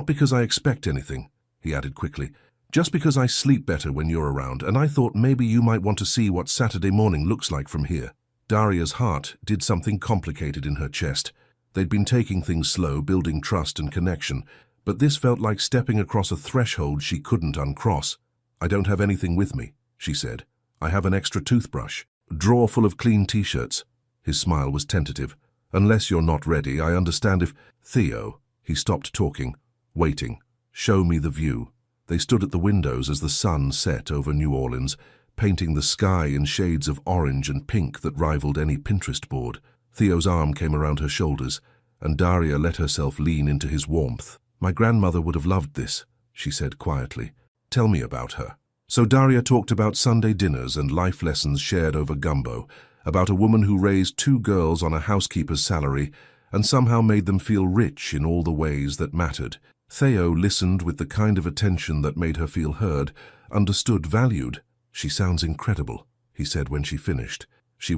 because I expect anything, he added quickly. Just because I sleep better when you're around, and I thought maybe you might want to see what Saturday morning looks like from here. Daria's heart did something complicated in her chest. They'd been taking things slow, building trust and connection, but this felt like stepping across a threshold she couldn't uncross. "I don't have anything with me," she said. "I have an extra toothbrush, a drawer full of clean t-shirts." His smile was tentative. "Unless you're not ready, I understand if—" "Theo," he stopped talking, waiting. "Show me the view." They stood at the windows as the sun set over New Orleans, painting the sky in shades of orange and pink that rivaled any Pinterest board. Theo's arm came around her shoulders, and Daria let herself lean into his warmth. "My grandmother would have loved this," she said quietly. "Tell me about her." So Daria talked about Sunday dinners and life lessons shared over gumbo, about a woman who raised 2 girls on a housekeeper's salary and somehow made them feel rich in all the ways that mattered. Theo listened with the kind of attention that made her feel heard, understood, valued. "She sounds incredible," he said when she finished. She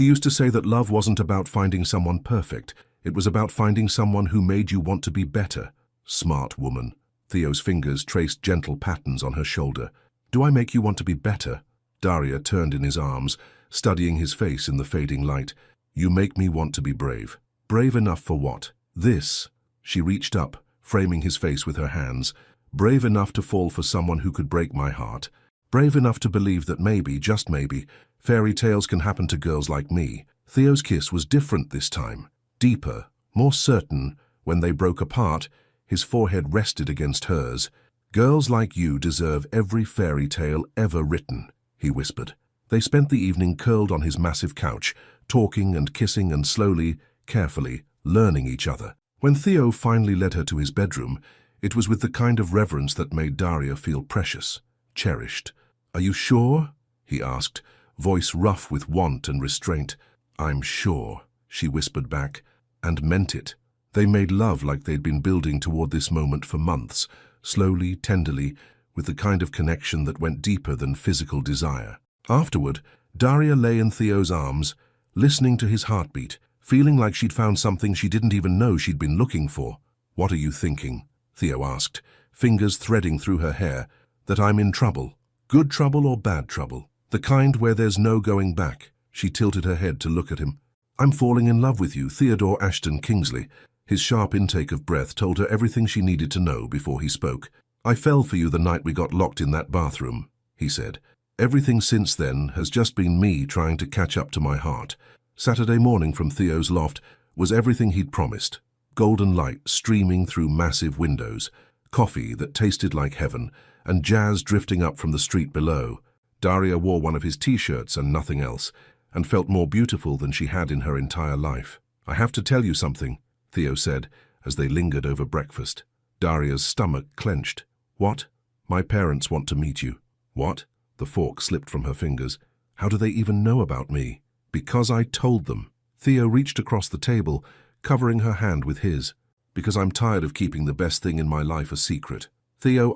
used to say that love wasn't about finding someone perfect. It was about finding someone who made you want to be better. Smart woman. Theo's fingers traced gentle patterns on her shoulder. "Do I make you want to be better?" Daria turned in his arms, studying his face in the fading light. "You make me want to be brave." "Brave enough for what?" "This." She reached up, framing his face with her hands. "Brave enough to fall for someone who could break my heart. Brave enough to believe that maybe, just maybe, fairy tales can happen to girls like me." Theo's kiss was different this time. Deeper, more certain. When they broke apart, his forehead rested against hers. "Girls like you deserve every fairy tale ever written," he whispered. They spent the evening curled on his massive couch, talking and kissing and slowly, carefully, learning each other. When Theo finally led her to his bedroom, it was with the kind of reverence that made Daria feel precious, cherished. "Are you sure?" he asked, voice rough with want and restraint. "I'm sure," she whispered back, and meant it. They made love like they'd been building toward this moment for months, slowly, tenderly, with the kind of connection that went deeper than physical desire. Afterward, Daria lay in Theo's arms, listening to his heartbeat, feeling like she'd found something she didn't even know she'd been looking for. "What are you thinking?" Theo asked, fingers threading through her hair. "That I'm in trouble. Good trouble or bad trouble? The kind where there's no going back." She tilted her head to look at him. "I'm falling in love with you, Theodore Ashton Kingsley." His sharp intake of breath told her everything she needed to know before he spoke. "I fell for you the night we got locked in that bathroom," he said. "Everything since then has just been me trying to catch up to my heart." Saturday morning from Theo's loft was everything he'd promised. Golden light streaming through massive windows, coffee that tasted like heaven, and jazz drifting up from the street below. Daria wore one of his t-shirts and nothing else, and felt more beautiful than she had in her entire life. "I have to tell you something," Theo said, as they lingered over breakfast. Daria's stomach clenched. "What?" "My parents want to meet you." "What?" The fork slipped from her fingers. "How do they even know about me?" "Because I told them." Theo reached across the table, covering her hand with his. "Because I'm tired of keeping the best thing in my life a secret." "Theo,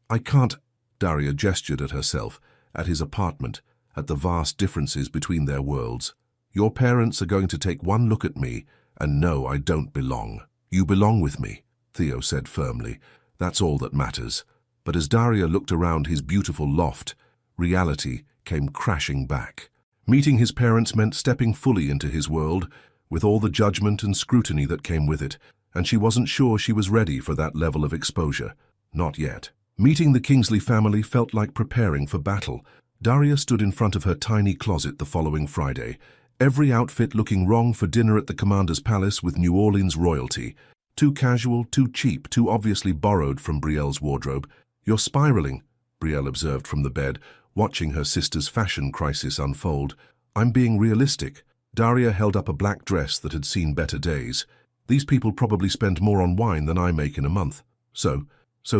I can't." Daria gestured at herself, at his apartment, at the vast differences between their worlds. "Your parents are going to take one look at me and know I don't belong." "You belong with me," Theo said firmly. "That's all that matters." But as Daria looked around his beautiful loft, reality came crashing back. Meeting his parents meant stepping fully into his world, with all the judgment and scrutiny that came with it, and she wasn't sure she was ready for that level of exposure. Not yet. Meeting the Kingsley family felt like preparing for battle. Daria stood in front of her tiny closet the following Friday, every outfit looking wrong for dinner at the commander's palace with New Orleans royalty. Too casual, too cheap, too obviously borrowed from Brielle's wardrobe. "You're spiraling," Brielle observed from the bed, watching her sister's fashion crisis unfold. "I'm being realistic." Daria held up a black dress that had seen better days. "These people probably spend more on wine than I make in a month. So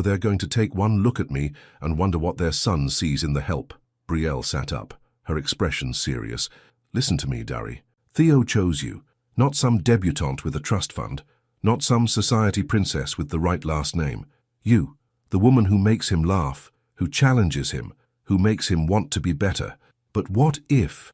they're going to take one look at me and wonder what their son sees in the help." Brielle sat up, her expression serious. "Listen to me, Dari. Theo chose you, not some debutante with a trust fund, not some society princess with the right last name. You, the woman who makes him laugh, who challenges him, who makes him want to be better. But what if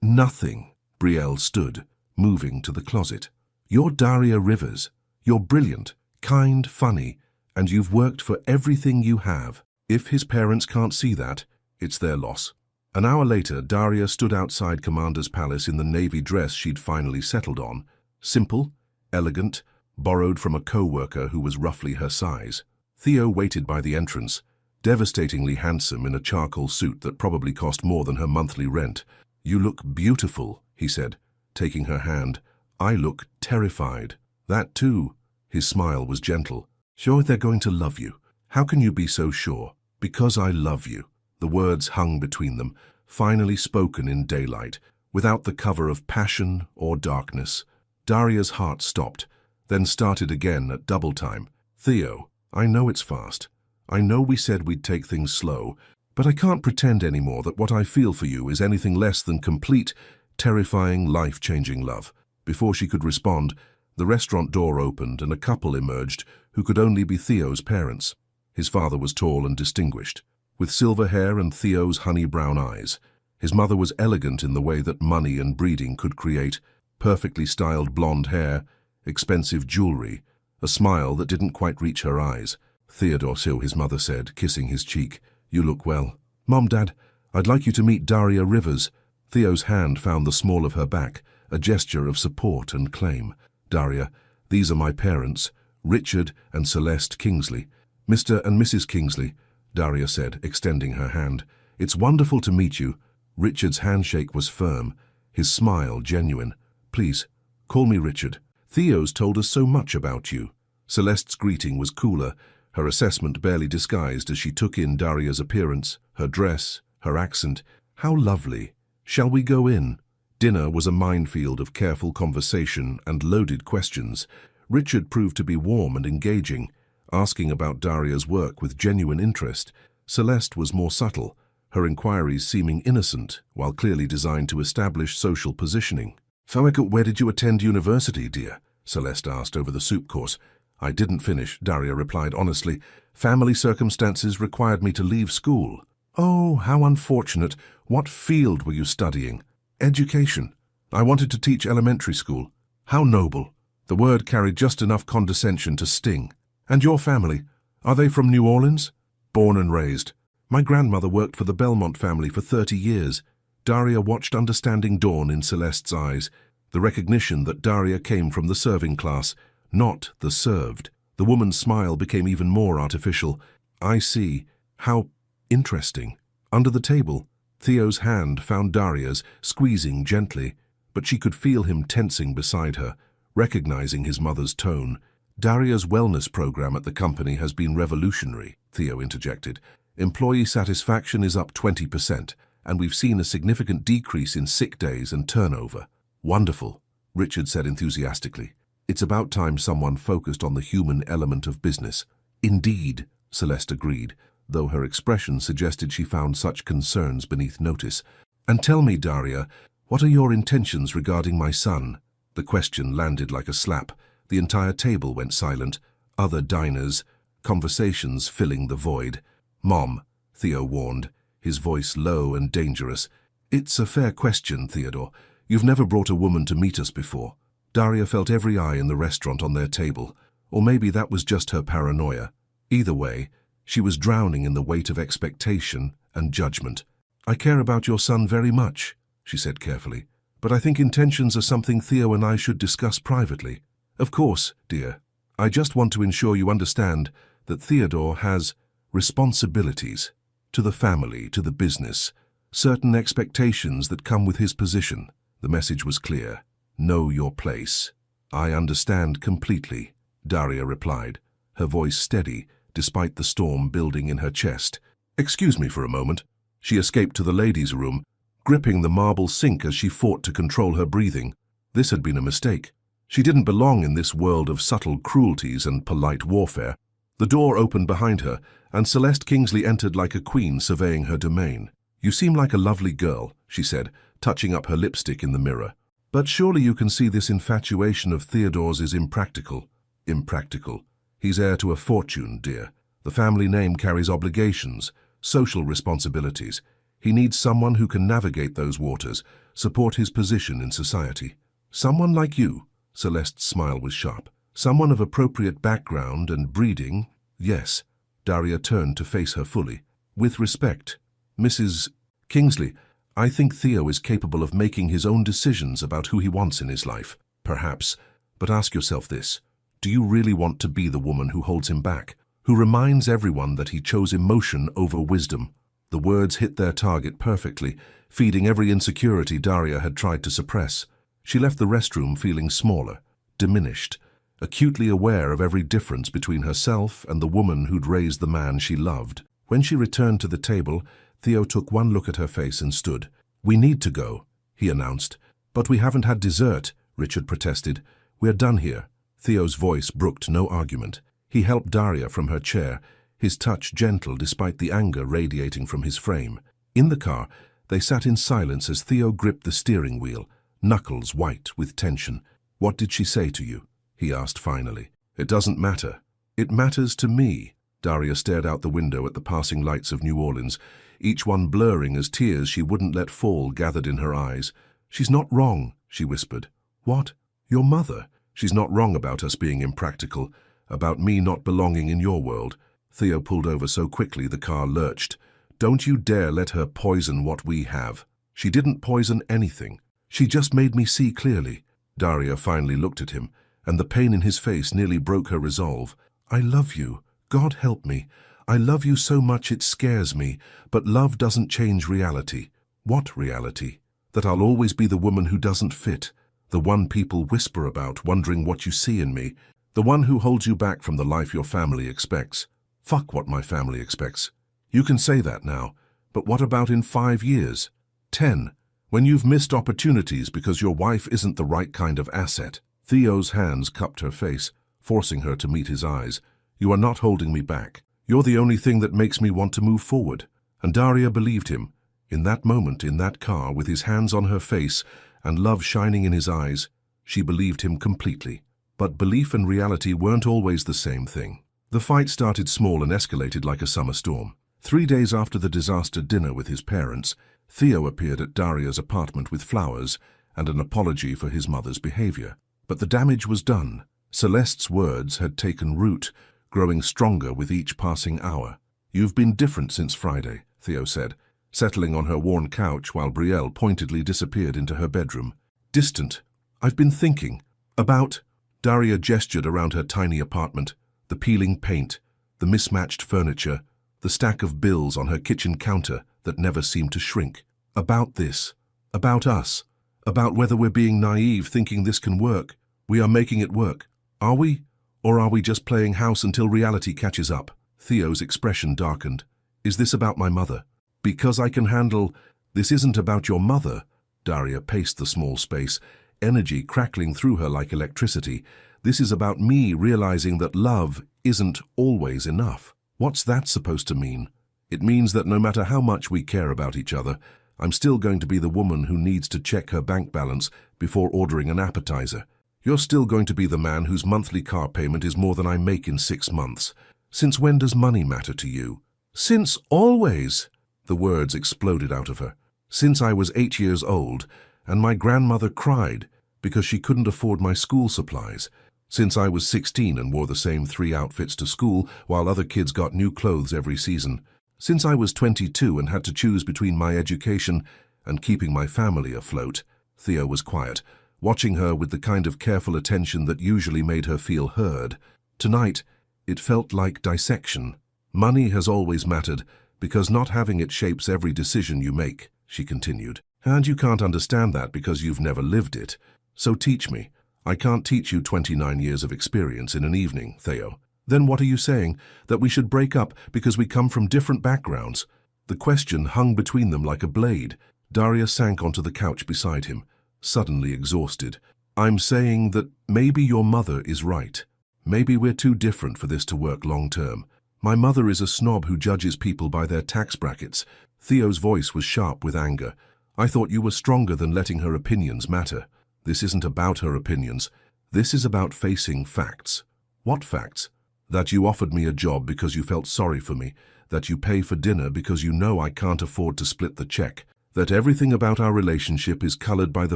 nothing?" Brielle stood, moving to the closet. "You're Daria Rivers. You're brilliant, kind, funny, and you've worked for everything you have. If his parents can't see that, it's their loss." An hour later, Daria stood outside Commander's palace in the navy dress she'd finally settled on. Simple, elegant, borrowed from a co-worker who was roughly her size. Theo waited by the entrance, devastatingly handsome in a charcoal suit that probably cost more than her monthly rent. "You look beautiful," he said, taking her hand. "I look terrified." "That too." His smile was gentle. "Sure they're going to love you." "How can you be so sure?" "Because I love you." The words hung between them, finally spoken in daylight, without the cover of passion or darkness. Daria's heart stopped, then started again at double time. "Theo, I know it's fast. I know we said we'd take things slow, but I can't pretend anymore that what I feel for you is anything less than complete, terrifying, life-changing love." Before she could respond, the restaurant door opened and a couple emerged who could only be Theo's parents. His father was tall and distinguished, with silver hair and Theo's honey-brown eyes. His mother was elegant in the way that money and breeding could create: perfectly styled blonde hair, expensive jewelry, a smile that didn't quite reach her eyes. "Theodore," so his mother said, kissing his cheek, "you look well." "Mom, Dad, I'd like you to meet Daria Rivers." Theo's hand found the small of her back, a gesture of support and claim. "Daria, these are my parents, Richard and Celeste Kingsley." "Mr. and Mrs. Kingsley," Daria said, extending her hand. "It's wonderful to meet you." Richard's handshake was firm, his smile genuine. "Please, call me Richard. Theo's told us so much about you." Celeste's greeting was cooler, her assessment barely disguised as she took in Daria's appearance, her dress, her accent. "How lovely. Shall we go in?" Dinner was a minefield of careful conversation and loaded questions. Richard proved to be warm and engaging, asking about Daria's work with genuine interest. Celeste was more subtle, her inquiries seeming innocent, while clearly designed to establish social positioning. "Where did you attend university, dear?" Celeste asked over the soup course. "I didn't finish," Daria replied honestly. "Family circumstances required me to leave school." "Oh, how unfortunate. What field were you studying?" "Education. I wanted to teach elementary school." "How noble." The word carried just enough condescension to sting. "And your family? Are they from New Orleans?" "Born and raised. My grandmother worked for the Belmont family for 30 years. Daria watched understanding dawn in Celeste's eyes, the recognition that Daria came from the serving class, not the served. The woman's smile became even more artificial. "I see. How interesting." Under the table, Theo's hand found Daria's, squeezing gently, but she could feel him tensing beside her, recognizing his mother's tone. "Daria's wellness program at the company has been revolutionary," Theo interjected. "Employee satisfaction is up 20%, and we've seen a significant decrease in sick days and turnover." "Wonderful," Richard said enthusiastically. "It's about time someone focused on the human element of business." "Indeed," Celeste agreed, though her expression suggested she found such concerns beneath notice. "And tell me, Daria, what are your intentions regarding my son?" The question landed like a slap. The entire table went silent, other diners, conversations filling the void. "Mom," Theo warned, his voice low and dangerous. "It's a fair question, Theodore. You've never brought a woman to meet us before." Daria felt every eye in the restaurant on their table, or maybe that was just her paranoia. Either way, she was drowning in the weight of expectation and judgment. "I care about your son very much," she said carefully, "but I think intentions are something Theo and I should discuss privately." "Of course, dear. I just want to ensure you understand that Theodore has responsibilities to the family, to the business, certain expectations that come with his position." The message was clear. "Know your place." "I understand completely," Daria replied, her voice steady despite the storm building in her chest. "Excuse me for a moment." She escaped to the ladies' room, gripping the marble sink as she fought to control her breathing. This had been a mistake. She didn't belong in this world of subtle cruelties and polite warfare. The door opened behind her, and Celeste Kingsley entered like a queen surveying her domain. "You seem like a lovely girl," she said, touching up her lipstick in the mirror. "But surely you can see this infatuation of Theodore's is impractical." "Impractical. He's heir to a fortune, dear. The family name carries obligations, social responsibilities. He needs someone who can navigate those waters, support his position in society." "Someone like you?" Celeste's smile was sharp. "Someone of appropriate background and breeding, yes." Daria turned to face her fully. "With respect, Mrs. Kingsley, I think Theo is capable of making his own decisions about who he wants in his life. Perhaps. But ask yourself this. Do you really want to be the woman who holds him back? Who reminds everyone that he chose emotion over wisdom? The words hit their target perfectly, feeding every insecurity Daria had tried to suppress. She left the restroom feeling smaller, diminished, acutely aware of every difference between herself and the woman who'd raised the man she loved. When she returned to the table, Theo took one look at her face and stood. "We need to go," he announced. "But we haven't had dessert," Richard protested. "We're done here." Theo's voice brooked no argument. He helped Daria from her chair, his touch gentle despite the anger radiating from his frame. In the car, they sat in silence as Theo gripped the steering wheel, knuckles white with tension. "What did she say to you?" he asked finally. "It doesn't matter." "It matters to me." Daria stared out the window at the passing lights of New Orleans, each one blurring as tears she wouldn't let fall gathered in her eyes. "She's not wrong," she whispered. "What? Your mother? She's not wrong about us being impractical, about me not belonging in your world." Theo pulled over so quickly the car lurched. "Don't you dare let her poison what we have." "She didn't poison anything. She just made me see clearly." Daria finally looked at him, and the pain in his face nearly broke her resolve. "I love you. God help me. I love you so much it scares me, but love doesn't change reality." "What reality?" "That I'll always be the woman who doesn't fit, the one people whisper about, wondering what you see in me, the one who holds you back from the life your family expects." "Fuck what my family expects." "You can say that now, but what about in 5 years? 10? When you've missed opportunities because your wife isn't the right kind of asset?" Theo's hands cupped her face, forcing her to meet his eyes. "You are not holding me back. You're the only thing that makes me want to move forward." And Daria believed him. In that moment, in that car, with his hands on her face and love shining in his eyes, she believed him completely. But belief and reality weren't always the same thing. The fight started small and escalated like a summer storm. 3 days after the disaster dinner with his parents, Theo appeared at Daria's apartment with flowers and an apology for his mother's behavior. But the damage was done. Celeste's words had taken root, growing stronger with each passing hour. "You've been different since Friday," Theo said, settling on her worn couch while Brielle pointedly disappeared into her bedroom. "Distant. I've been thinking about—" Daria gestured around her tiny apartment, the peeling paint, the mismatched furniture, the stack of bills on her kitchen counter that never seemed to shrink. "About this. About us. About whether we're being naive thinking this can work. We are making it work. Are we? Or are we just playing house until reality catches up?" Theo's expression darkened. "Is this about my mother? Because I can handle—" "This isn't about your mother." Daria paced the small space, energy crackling through her like electricity. "This is about me realizing that love isn't always enough." "What's that supposed to mean?" "It means that no matter how much we care about each other, I'm still going to be the woman who needs to check her bank balance before ordering an appetizer. You're still going to be the man whose monthly car payment is more than I make in 6 months. Since when does money matter to you?" "Since always." The words exploded out of her. "Since I was 8 years old, and my grandmother cried because she couldn't afford my school supplies. Since I was 16 and wore the same 3 outfits to school while other kids got new clothes every season. Since I was 22 and had to choose between my education and keeping my family afloat." Theo was quiet, watching her with the kind of careful attention that usually made her feel heard. Tonight, it felt like dissection. "Money has always mattered, because not having it shapes every decision you make," she continued. "And you can't understand that because you've never lived it. So teach me. I can't teach you 29 years of experience in an evening, Theo." "Then what are you saying? That we should break up because we come from different backgrounds?" The question hung between them like a blade. Daria sank onto the couch beside him, suddenly exhausted. "I'm saying that maybe your mother is right. Maybe we're too different for this to work long term. My mother is a snob who judges people by their tax brackets." Theo's voice was sharp with anger. "I thought you were stronger than letting her opinions matter. This isn't about her opinions. This is about facing facts." "What facts?" "That you offered me a job because you felt sorry for me, that you pay for dinner because you know I can't afford to split the check, that everything about our relationship is colored by the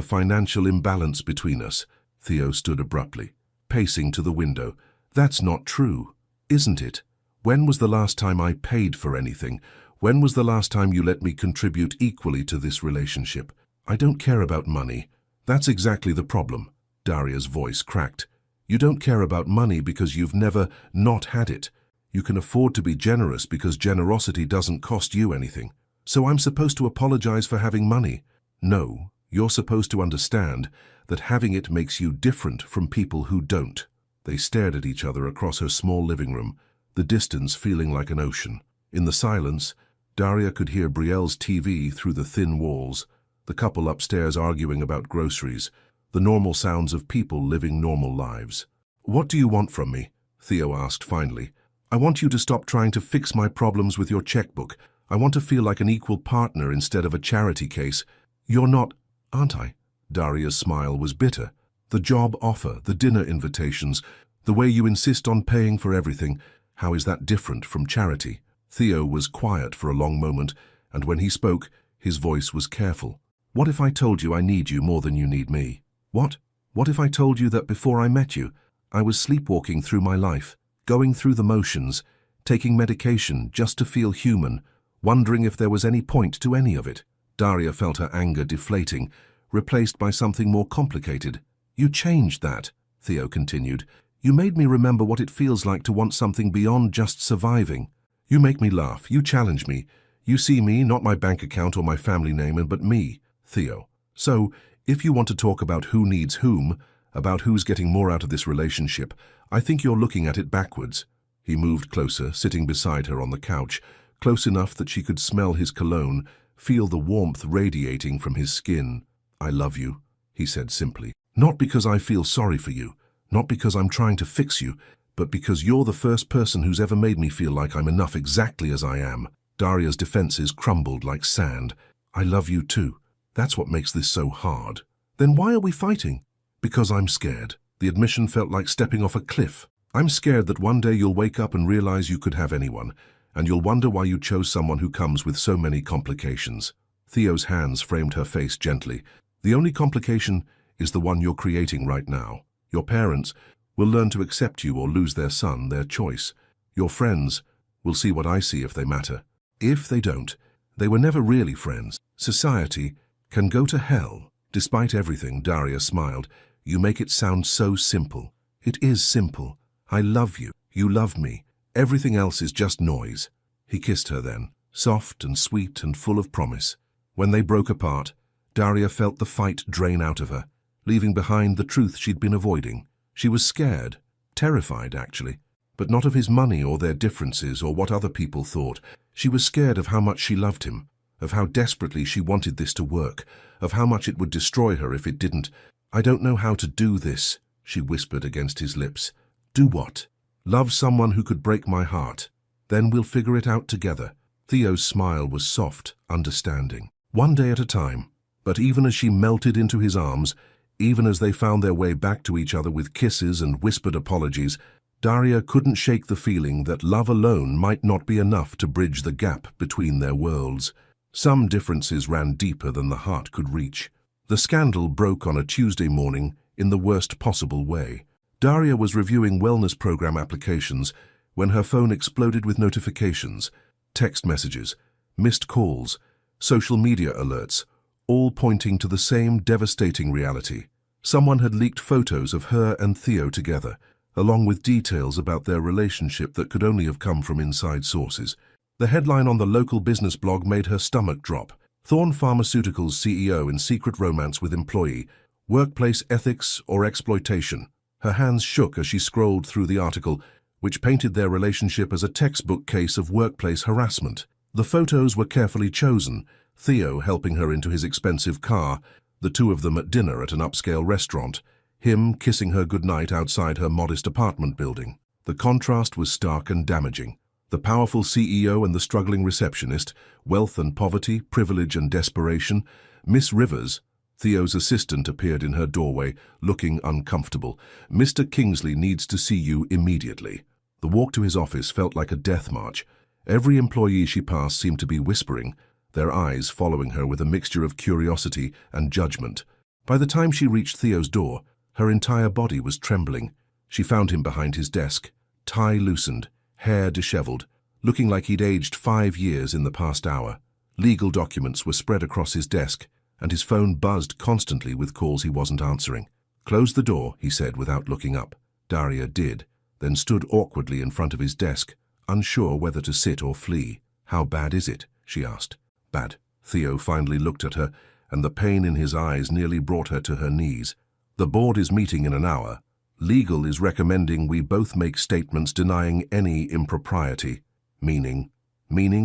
financial imbalance between us." Theo stood abruptly, pacing to the window. "That's not true, isn't it? When was the last time I paid for anything? When was the last time you let me contribute equally to this relationship? I don't care about money. That's exactly the problem. Daria's voice cracked. You don't care about money because you've never not had it. You can afford to be generous because generosity doesn't cost you anything. So I'm supposed to apologize for having money? No, you're supposed to understand that having it makes you different from people who don't. They stared at each other across her small living room, the distance feeling like an ocean. In the silence, Daria could hear Brielle's TV through the thin walls, the couple upstairs arguing about groceries, the normal sounds of people living normal lives. What do you want from me? Theo asked finally. I want you to stop trying to fix my problems with your checkbook. I want to feel like an equal partner instead of a charity case. You're not, aren't I? Daria's smile was bitter. The job offer, the dinner invitations, the way you insist on paying for everything, how is that different from charity? Theo was quiet for a long moment, and when he spoke, his voice was careful. What if I told you I need you more than you need me? What? What if I told you that before I met you, I was sleepwalking through my life, going through the motions, taking medication just to feel human, wondering if there was any point to any of it? Daria felt her anger deflating, replaced by something more complicated. You changed that, Theo continued. You made me remember what it feels like to want something beyond just surviving. You make me laugh, you challenge me. You see me, not my bank account or my family name, but me, Theo. So, if you want to talk about who needs whom, about who's getting more out of this relationship, I think you're looking at it backwards. He moved closer, sitting beside her on the couch, close enough that she could smell his cologne, feel the warmth radiating from his skin. I love you, he said simply. Not because I feel sorry for you, not because I'm trying to fix you, but because you're the first person who's ever made me feel like I'm enough exactly as I am. Daria's defenses crumbled like sand. I love you too. That's what makes this so hard. Then why are we fighting? Because I'm scared. The admission felt like stepping off a cliff. I'm scared that one day you'll wake up and realize you could have anyone, and you'll wonder why you chose someone who comes with so many complications. Theo's hands framed her face gently. The only complication is the one you're creating right now. Your parents will learn to accept you or lose their son, their choice. Your friends will see what I see if they matter. If they don't, they were never really friends. Society can go to hell. Despite everything, Daria smiled. You make it sound so simple. It is simple. I love you. You love me. Everything else is just noise. He kissed her then, soft and sweet and full of promise. When they broke apart, Daria felt the fight drain out of her, leaving behind the truth she'd been avoiding. She was scared, terrified actually, but not of his money or their differences or what other people thought. She was scared of how much she loved him, of how desperately she wanted this to work, of how much it would destroy her if it didn't. I don't know how to do this, she whispered against his lips. Do what? Love someone who could break my heart. Then we'll figure it out together. Theo's smile was soft, understanding. One day at a time. But even as she melted into his arms, even as they found their way back to each other with kisses and whispered apologies, Daria couldn't shake the feeling that love alone might not be enough to bridge the gap between their worlds. Some differences ran deeper than the heart could reach. The scandal broke on a Tuesday morning in the worst possible way. Daria was reviewing wellness program applications when her phone exploded with notifications, text messages, missed calls, social media alerts, all pointing to the same devastating reality. Someone had leaked photos of her and Theo together, along with details about their relationship that could only have come from inside sources. The headline on the local business blog made her stomach drop. Thorne Pharmaceuticals CEO in secret romance with employee, workplace ethics or exploitation. Her hands shook as she scrolled through the article, which painted their relationship as a textbook case of workplace harassment. The photos were carefully chosen, Theo helping her into his expensive car, the two of them at dinner at an upscale restaurant, him kissing her goodnight outside her modest apartment building. The contrast was stark and damaging. The powerful CEO and the struggling receptionist, wealth and poverty, privilege and desperation. Miss Rivers, Theo's assistant, appeared in her doorway, looking uncomfortable. Mr. Kingsley needs to see you immediately. The walk to his office felt like a death march. Every employee she passed seemed to be whispering, their eyes following her with a mixture of curiosity and judgment. By the time she reached Theo's door, her entire body was trembling. She found him behind his desk, tie loosened, hair disheveled, looking like he'd aged 5 years in the past hour. Legal documents were spread across his desk, and his phone buzzed constantly with calls he wasn't answering. "Close the door," he said without looking up. Daria did, then stood awkwardly in front of his desk, unsure whether to sit or flee. "How bad is it?" she asked. "Bad." Theo finally looked at her, and the pain in his eyes nearly brought her to her knees. "The board is meeting in an hour. Legal is recommending we both make statements denying any impropriety." Meaning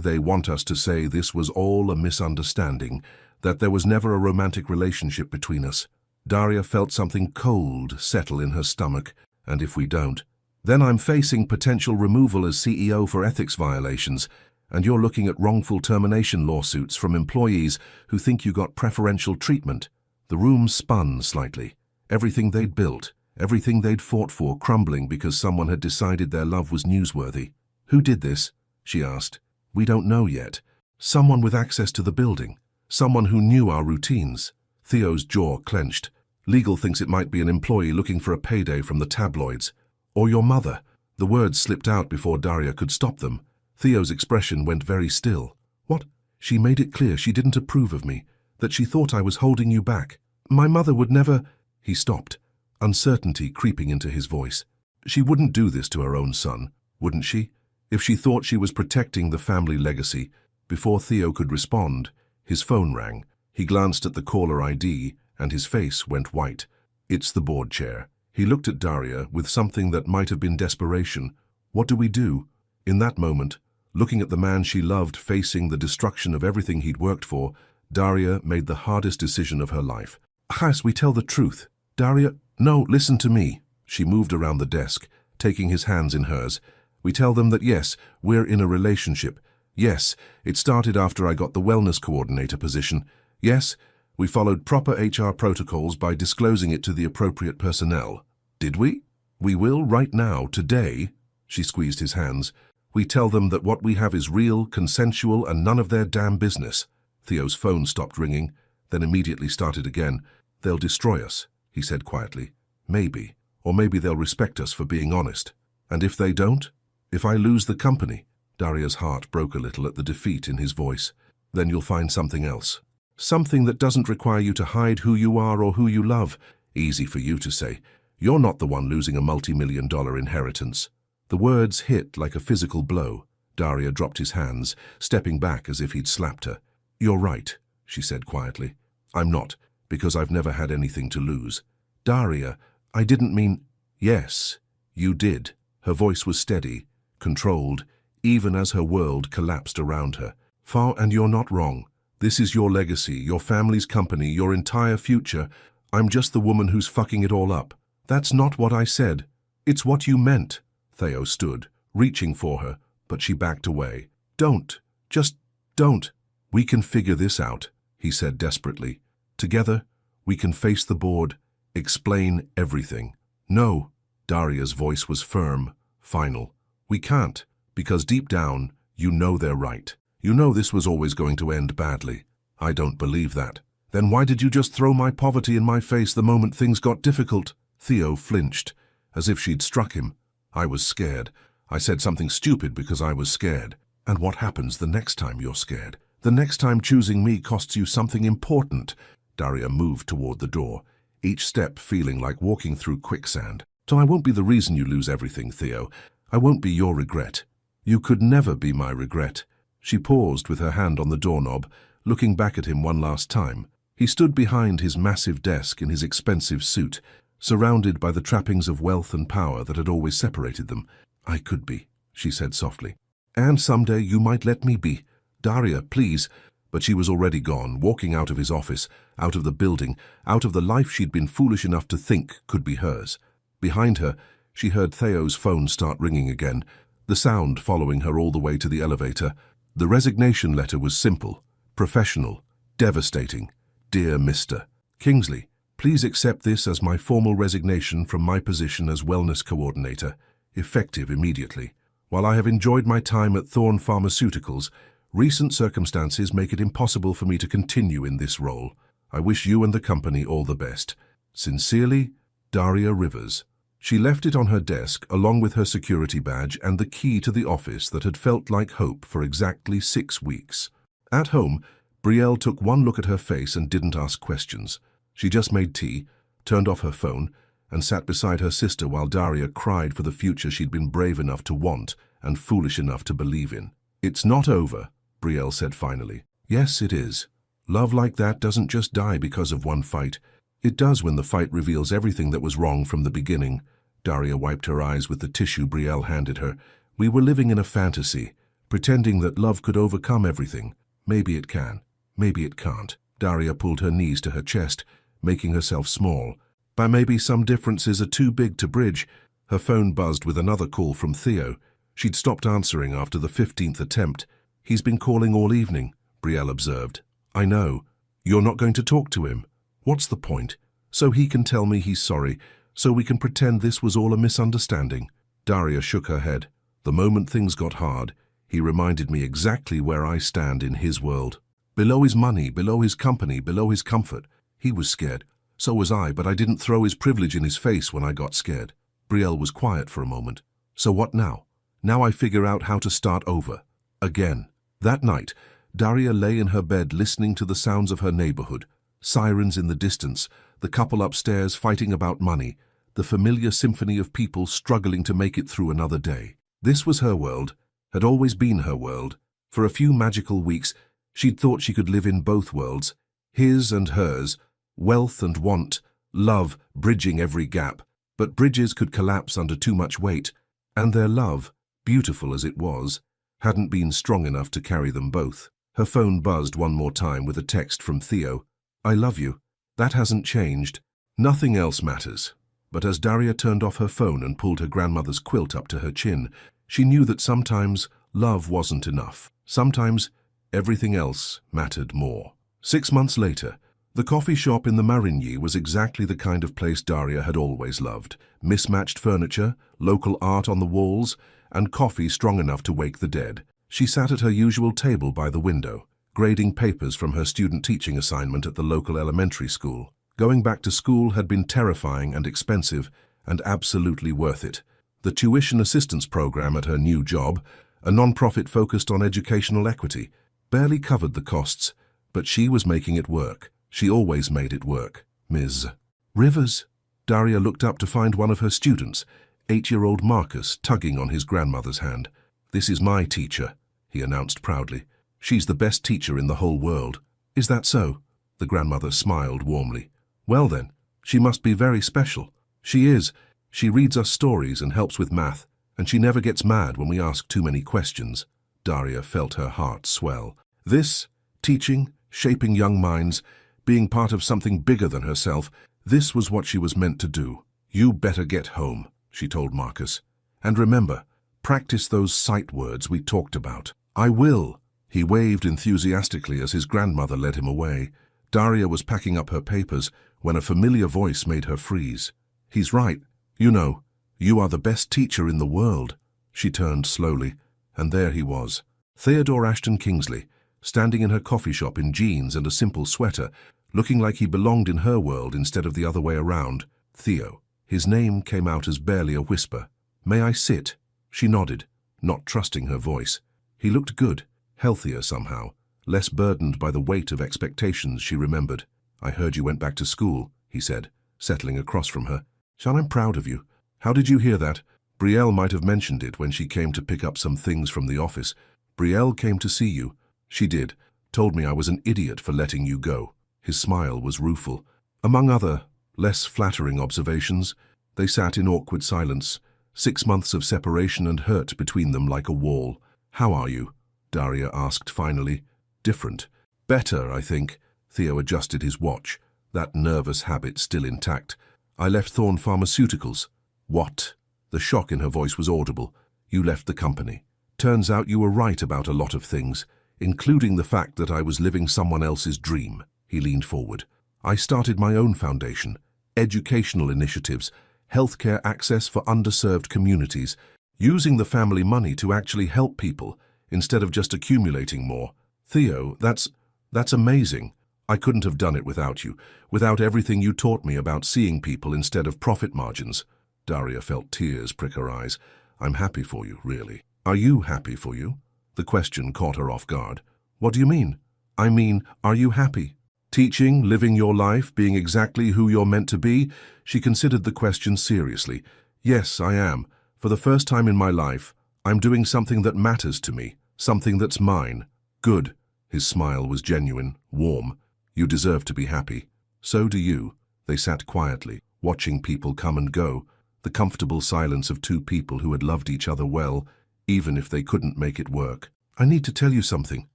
they want us to say this was all a misunderstanding, that there was never a romantic relationship between us. Daria felt something cold settle in her stomach, and if we don't, then I'm facing potential removal as CEO for ethics violations, and you're looking at wrongful termination lawsuits from employees who think you got preferential treatment. The room spun slightly. Everything they'd built, everything they'd fought for, crumbling because someone had decided their love was newsworthy. "Who did this?" she asked. "We don't know yet. Someone with access to the building. Someone who knew our routines." Theo's jaw clenched. "Legal thinks it might be an employee looking for a payday from the tabloids. Or your mother." The words slipped out before Daria could stop them. Theo's expression went very still. "What?" "She made it clear she didn't approve of me, that she thought I was holding you back. My mother would never—" He stopped, uncertainty creeping into his voice. "She wouldn't do this to her own son, wouldn't she? If she thought she was protecting the family legacy." Before Theo could respond, his phone rang. He glanced at the caller ID, and his face went white. "It's the board chair." He looked at Daria with something that might have been desperation. "What do we do?" In that moment, looking at the man she loved facing the destruction of everything he'd worked for, Daria made the hardest decision of her life. "Has we tell the truth?" "Daria, no, listen to me." She moved around the desk, taking his hands in hers. "We tell them that yes, we're in a relationship. Yes, it started after I got the wellness coordinator position. Yes, we followed proper HR protocols by disclosing it to the appropriate personnel. Did we? We will right now, today." She squeezed his hands. "We tell them that what we have is real, consensual, and none of their damn business." Theo's phone stopped ringing, then immediately started again. "They'll destroy us," he said quietly. "Maybe. Or maybe they'll respect us for being honest. And if they don't? If I lose the company?" Daria's heart broke a little at the defeat in his voice. "Then you'll find something else. Something that doesn't require you to hide who you are or who you love." Easy for you to say. You're not the one losing a multi-million-dollar inheritance. The words hit like a physical blow. Daria dropped his hands, stepping back as if he'd slapped her. "You're right," she said quietly. "I'm not, because I've never had anything to lose." "Daria, I didn't mean—" "Yes, you did." Her voice was steady, controlled, even as her world collapsed around her. And you're not wrong. This is your legacy, your family's company, your entire future. I'm just the woman who's fucking it all up." "That's not what I said." "It's what you meant." Theo stood, reaching for her, but she backed away. "Don't. Just don't." "We can figure this out," he said desperately. "Together, we can face the board, explain everything." "No." Daria's voice was firm, final. "We can't, because deep down, you know they're right. You know this was always going to end badly." "I don't believe that." "Then why did you just throw my poverty in my face the moment things got difficult?" Theo flinched, as if she'd struck him. "I was scared. I said something stupid because I was scared." "And what happens the next time you're scared? The next time choosing me costs you something important?" Daria moved toward the door, each step feeling like walking through quicksand. "So I won't be the reason you lose everything, Theo. I won't be your regret. You could never be my regret." She paused with her hand on the doorknob, looking back at him one last time. He stood behind his massive desk in his expensive suit, surrounded by the trappings of wealth and power that had always separated them. "I could be," she said softly. "And someday you might let me be. Daria, please." But she was already gone, walking out of his office, out of the building, out of the life she'd been foolish enough to think could be hers. Behind her, she heard Theo's phone start ringing again, the sound following her all the way to the elevator. The resignation letter was simple, professional, devastating. "Dear Mr. Kingsley, please accept this as my formal resignation from my position as wellness coordinator, effective immediately. While I have enjoyed my time at Thorne Pharmaceuticals, recent circumstances make it impossible for me to continue in this role. I wish you and the company all the best. Sincerely, Daria Rivers." She left it on her desk along with her security badge and the key to the office that had felt like hope for exactly 6 weeks. At home, Brielle took one look at her face and didn't ask questions. She just made tea, turned off her phone, and sat beside her sister while Daria cried for the future she'd been brave enough to want and foolish enough to believe in. "It's not over," Brielle said finally. "Yes, it is. Love like that doesn't just die because of one fight. It does when the fight reveals everything that was wrong from the beginning." Daria wiped her eyes with the tissue Brielle handed her. "We were living in a fantasy, pretending that love could overcome everything. Maybe it can. Maybe it can't." Daria pulled her knees to her chest, making herself small. "But maybe some differences are too big to bridge." Her phone buzzed with another call from Theo. She'd stopped answering after the 15th attempt. "He's been calling all evening," Brielle observed. "I know. You're not going to talk to him. What's the point? So he can tell me he's sorry, so we can pretend this was all a misunderstanding." Daria shook her head. "The moment things got hard, he reminded me exactly where I stand in his world. Below his money, below his company, below his comfort. He was scared. So was I, but I didn't throw his privilege in his face when I got scared." Brielle was quiet for a moment. "So what now? Now I figure out how to start over. Again." That night, Daria lay in her bed listening to the sounds of her neighborhood. Sirens in the distance, the couple upstairs fighting about money, the familiar symphony of people struggling to make it through another day. This was her world, had always been her world. For a few magical weeks, she'd thought she could live in both worlds, his and hers, wealth and want, love bridging every gap. But bridges could collapse under too much weight, and their love, beautiful as it was, hadn't been strong enough to carry them both. Her phone buzzed one more time with a text from Theo. "I love you. That hasn't changed. Nothing else matters." But as Daria turned off her phone and pulled her grandmother's quilt up to her chin, she knew that sometimes love wasn't enough. Sometimes everything else mattered more. 6 months later, the coffee shop in the Marigny was exactly the kind of place Daria had always loved. Mismatched furniture, local art on the walls, and coffee strong enough to wake the dead. She sat at her usual table by the window, grading papers from her student teaching assignment at the local elementary school. Going back to school had been terrifying and expensive, and absolutely worth it. The tuition assistance program at her new job, a non-profit focused on educational equity, barely covered the costs, but she was making it work. She always made it work. "Ms. Rivers?" Daria looked up to find one of her students, 8-year-old Marcus, tugging on his grandmother's hand. "This is my teacher," he announced proudly. "She's the best teacher in the whole world." "Is that so?" The grandmother smiled warmly. "Well then, she must be very special." "She is. She reads us stories and helps with math, and she never gets mad when we ask too many questions." Daria felt her heart swell. This, teaching, shaping young minds, being part of something bigger than herself, this was what she was meant to do. "You better get home," she told Marcus. "And remember, practice those sight words we talked about." "I will." He waved enthusiastically as his grandmother led him away. Daria was packing up her papers when a familiar voice made her freeze. "He's right. You know, you are the best teacher in the world." She turned slowly, and there he was. Theodore Ashton Kingsley, standing in her coffee shop in jeans and a simple sweater, looking like he belonged in her world instead of the other way around. Theo. His name came out as barely a whisper. "May I sit?" She nodded, not trusting her voice. He looked good, healthier somehow, less burdened by the weight of expectations she remembered. "I heard you went back to school," he said, settling across from her. "Sean, I'm proud of you. How did you hear that?" Brielle might have mentioned it when she came to pick up some things from the office. "Brielle came to see you." "She did. Told me I was an idiot for letting you go." His smile was rueful. Among other, less flattering observations, they sat in awkward silence, 6 months of separation and hurt between them like a wall. "How are you?" Daria asked finally. "Different. Better, I think." Theo adjusted his watch, that nervous habit still intact. "I left Thorne Pharmaceuticals." "What?" The shock in her voice was audible. "You left the company. Turns out you were right about a lot of things, including the fact that I was living someone else's dream." He leaned forward. "I started my own foundation, educational initiatives, healthcare access for underserved communities, using the family money to actually help people instead of just accumulating more." "Theo, that's amazing. I couldn't have done it without you, without everything you taught me about seeing people instead of profit margins." Daria felt tears prick her eyes. I'm happy for you, really. Are you happy for you? The question caught her off guard. What do you mean? I mean, are you happy? Teaching, living your life, being exactly who you're meant to be? She considered the question seriously. Yes, I am. For the first time in my life, I'm doing something that matters to me, something that's mine. Good. His smile was genuine, warm. You deserve to be happy. So do you. They sat quietly, watching people come and go, the comfortable silence of two people who had loved each other well, even if they couldn't make it work. I need to tell you something,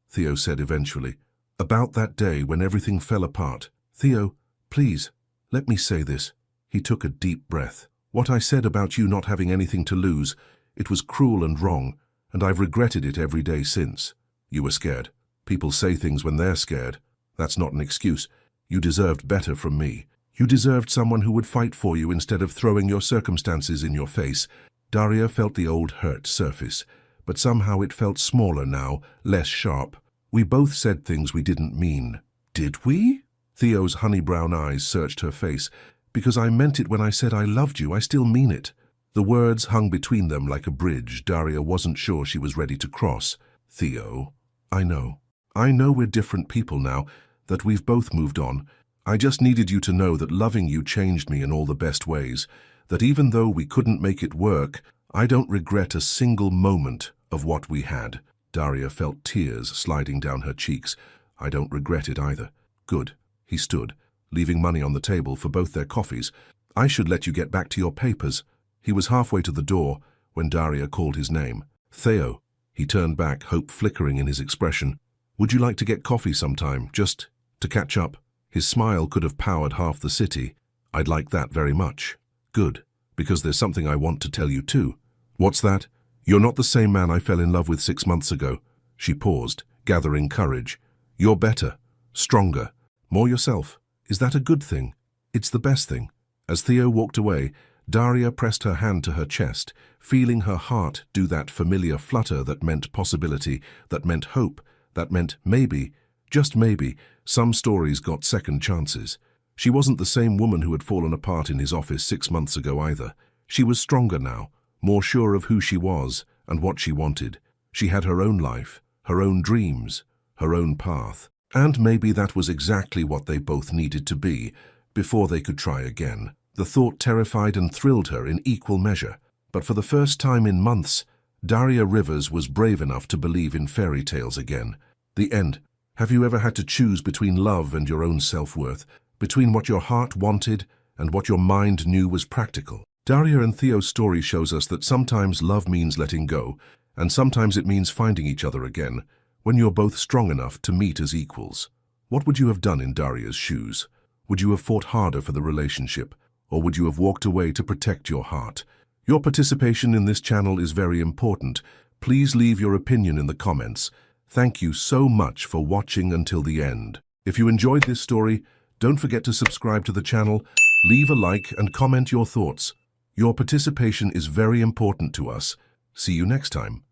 Theo said eventually. About that day when everything fell apart. Theo, please, let me say this. He took a deep breath. What I said about you not having anything to lose, it was cruel and wrong, and I've regretted it every day since. You were scared. People say things when they're scared. That's not an excuse. You deserved better from me. You deserved someone who would fight for you instead of throwing your circumstances in your face. Daria felt the old hurt surface, but somehow it felt smaller now, less sharp. We both said things we didn't mean. Did we? Theo's honey-brown eyes searched her face. Because I meant it when I said I loved you, I still mean it. The words hung between them like a bridge Daria wasn't sure she was ready to cross. Theo, I know. I know we're different people now, that we've both moved on. I just needed you to know that loving you changed me in all the best ways, that even though we couldn't make it work, I don't regret a single moment of what we had. Daria felt tears sliding down her cheeks. I don't regret it either. Good. He stood, leaving money on the table for both their coffees. I should let you get back to your papers. He was halfway to the door when Daria called his name. Theo. He turned back, hope flickering in his expression. Would you like to get coffee sometime, just to catch up? His smile could have powered half the city. I'd like that very much. Good, because there's something I want to tell you too. What's that? You're not the same man I fell in love with 6 months ago. She paused, gathering courage. You're better, stronger, more yourself. Is that a good thing? It's the best thing. As Theo walked away, Daria pressed her hand to her chest, feeling her heart do that familiar flutter that meant possibility, that meant hope, that meant maybe, just maybe, some stories got second chances. She wasn't the same woman who had fallen apart in his office 6 months ago either. She was stronger now, more sure of who she was and what she wanted. She had her own life, her own dreams, her own path. And maybe that was exactly what they both needed to be before they could try again. The thought terrified and thrilled her in equal measure. But for the first time in months, Daria Rivers was brave enough to believe in fairy tales again. The end. Have you ever had to choose between love and your own self-worth, between what your heart wanted and what your mind knew was practical? Daria and Theo's story shows us that sometimes love means letting go, and sometimes it means finding each other again, when you're both strong enough to meet as equals. What would you have done in Daria's shoes? Would you have fought harder for the relationship, or would you have walked away to protect your heart? Your participation in this channel is very important. Please leave your opinion in the comments. Thank you so much for watching until the end. If you enjoyed this story, don't forget to subscribe to the channel, leave a like and comment your thoughts. Your participation is very important to us. See you next time.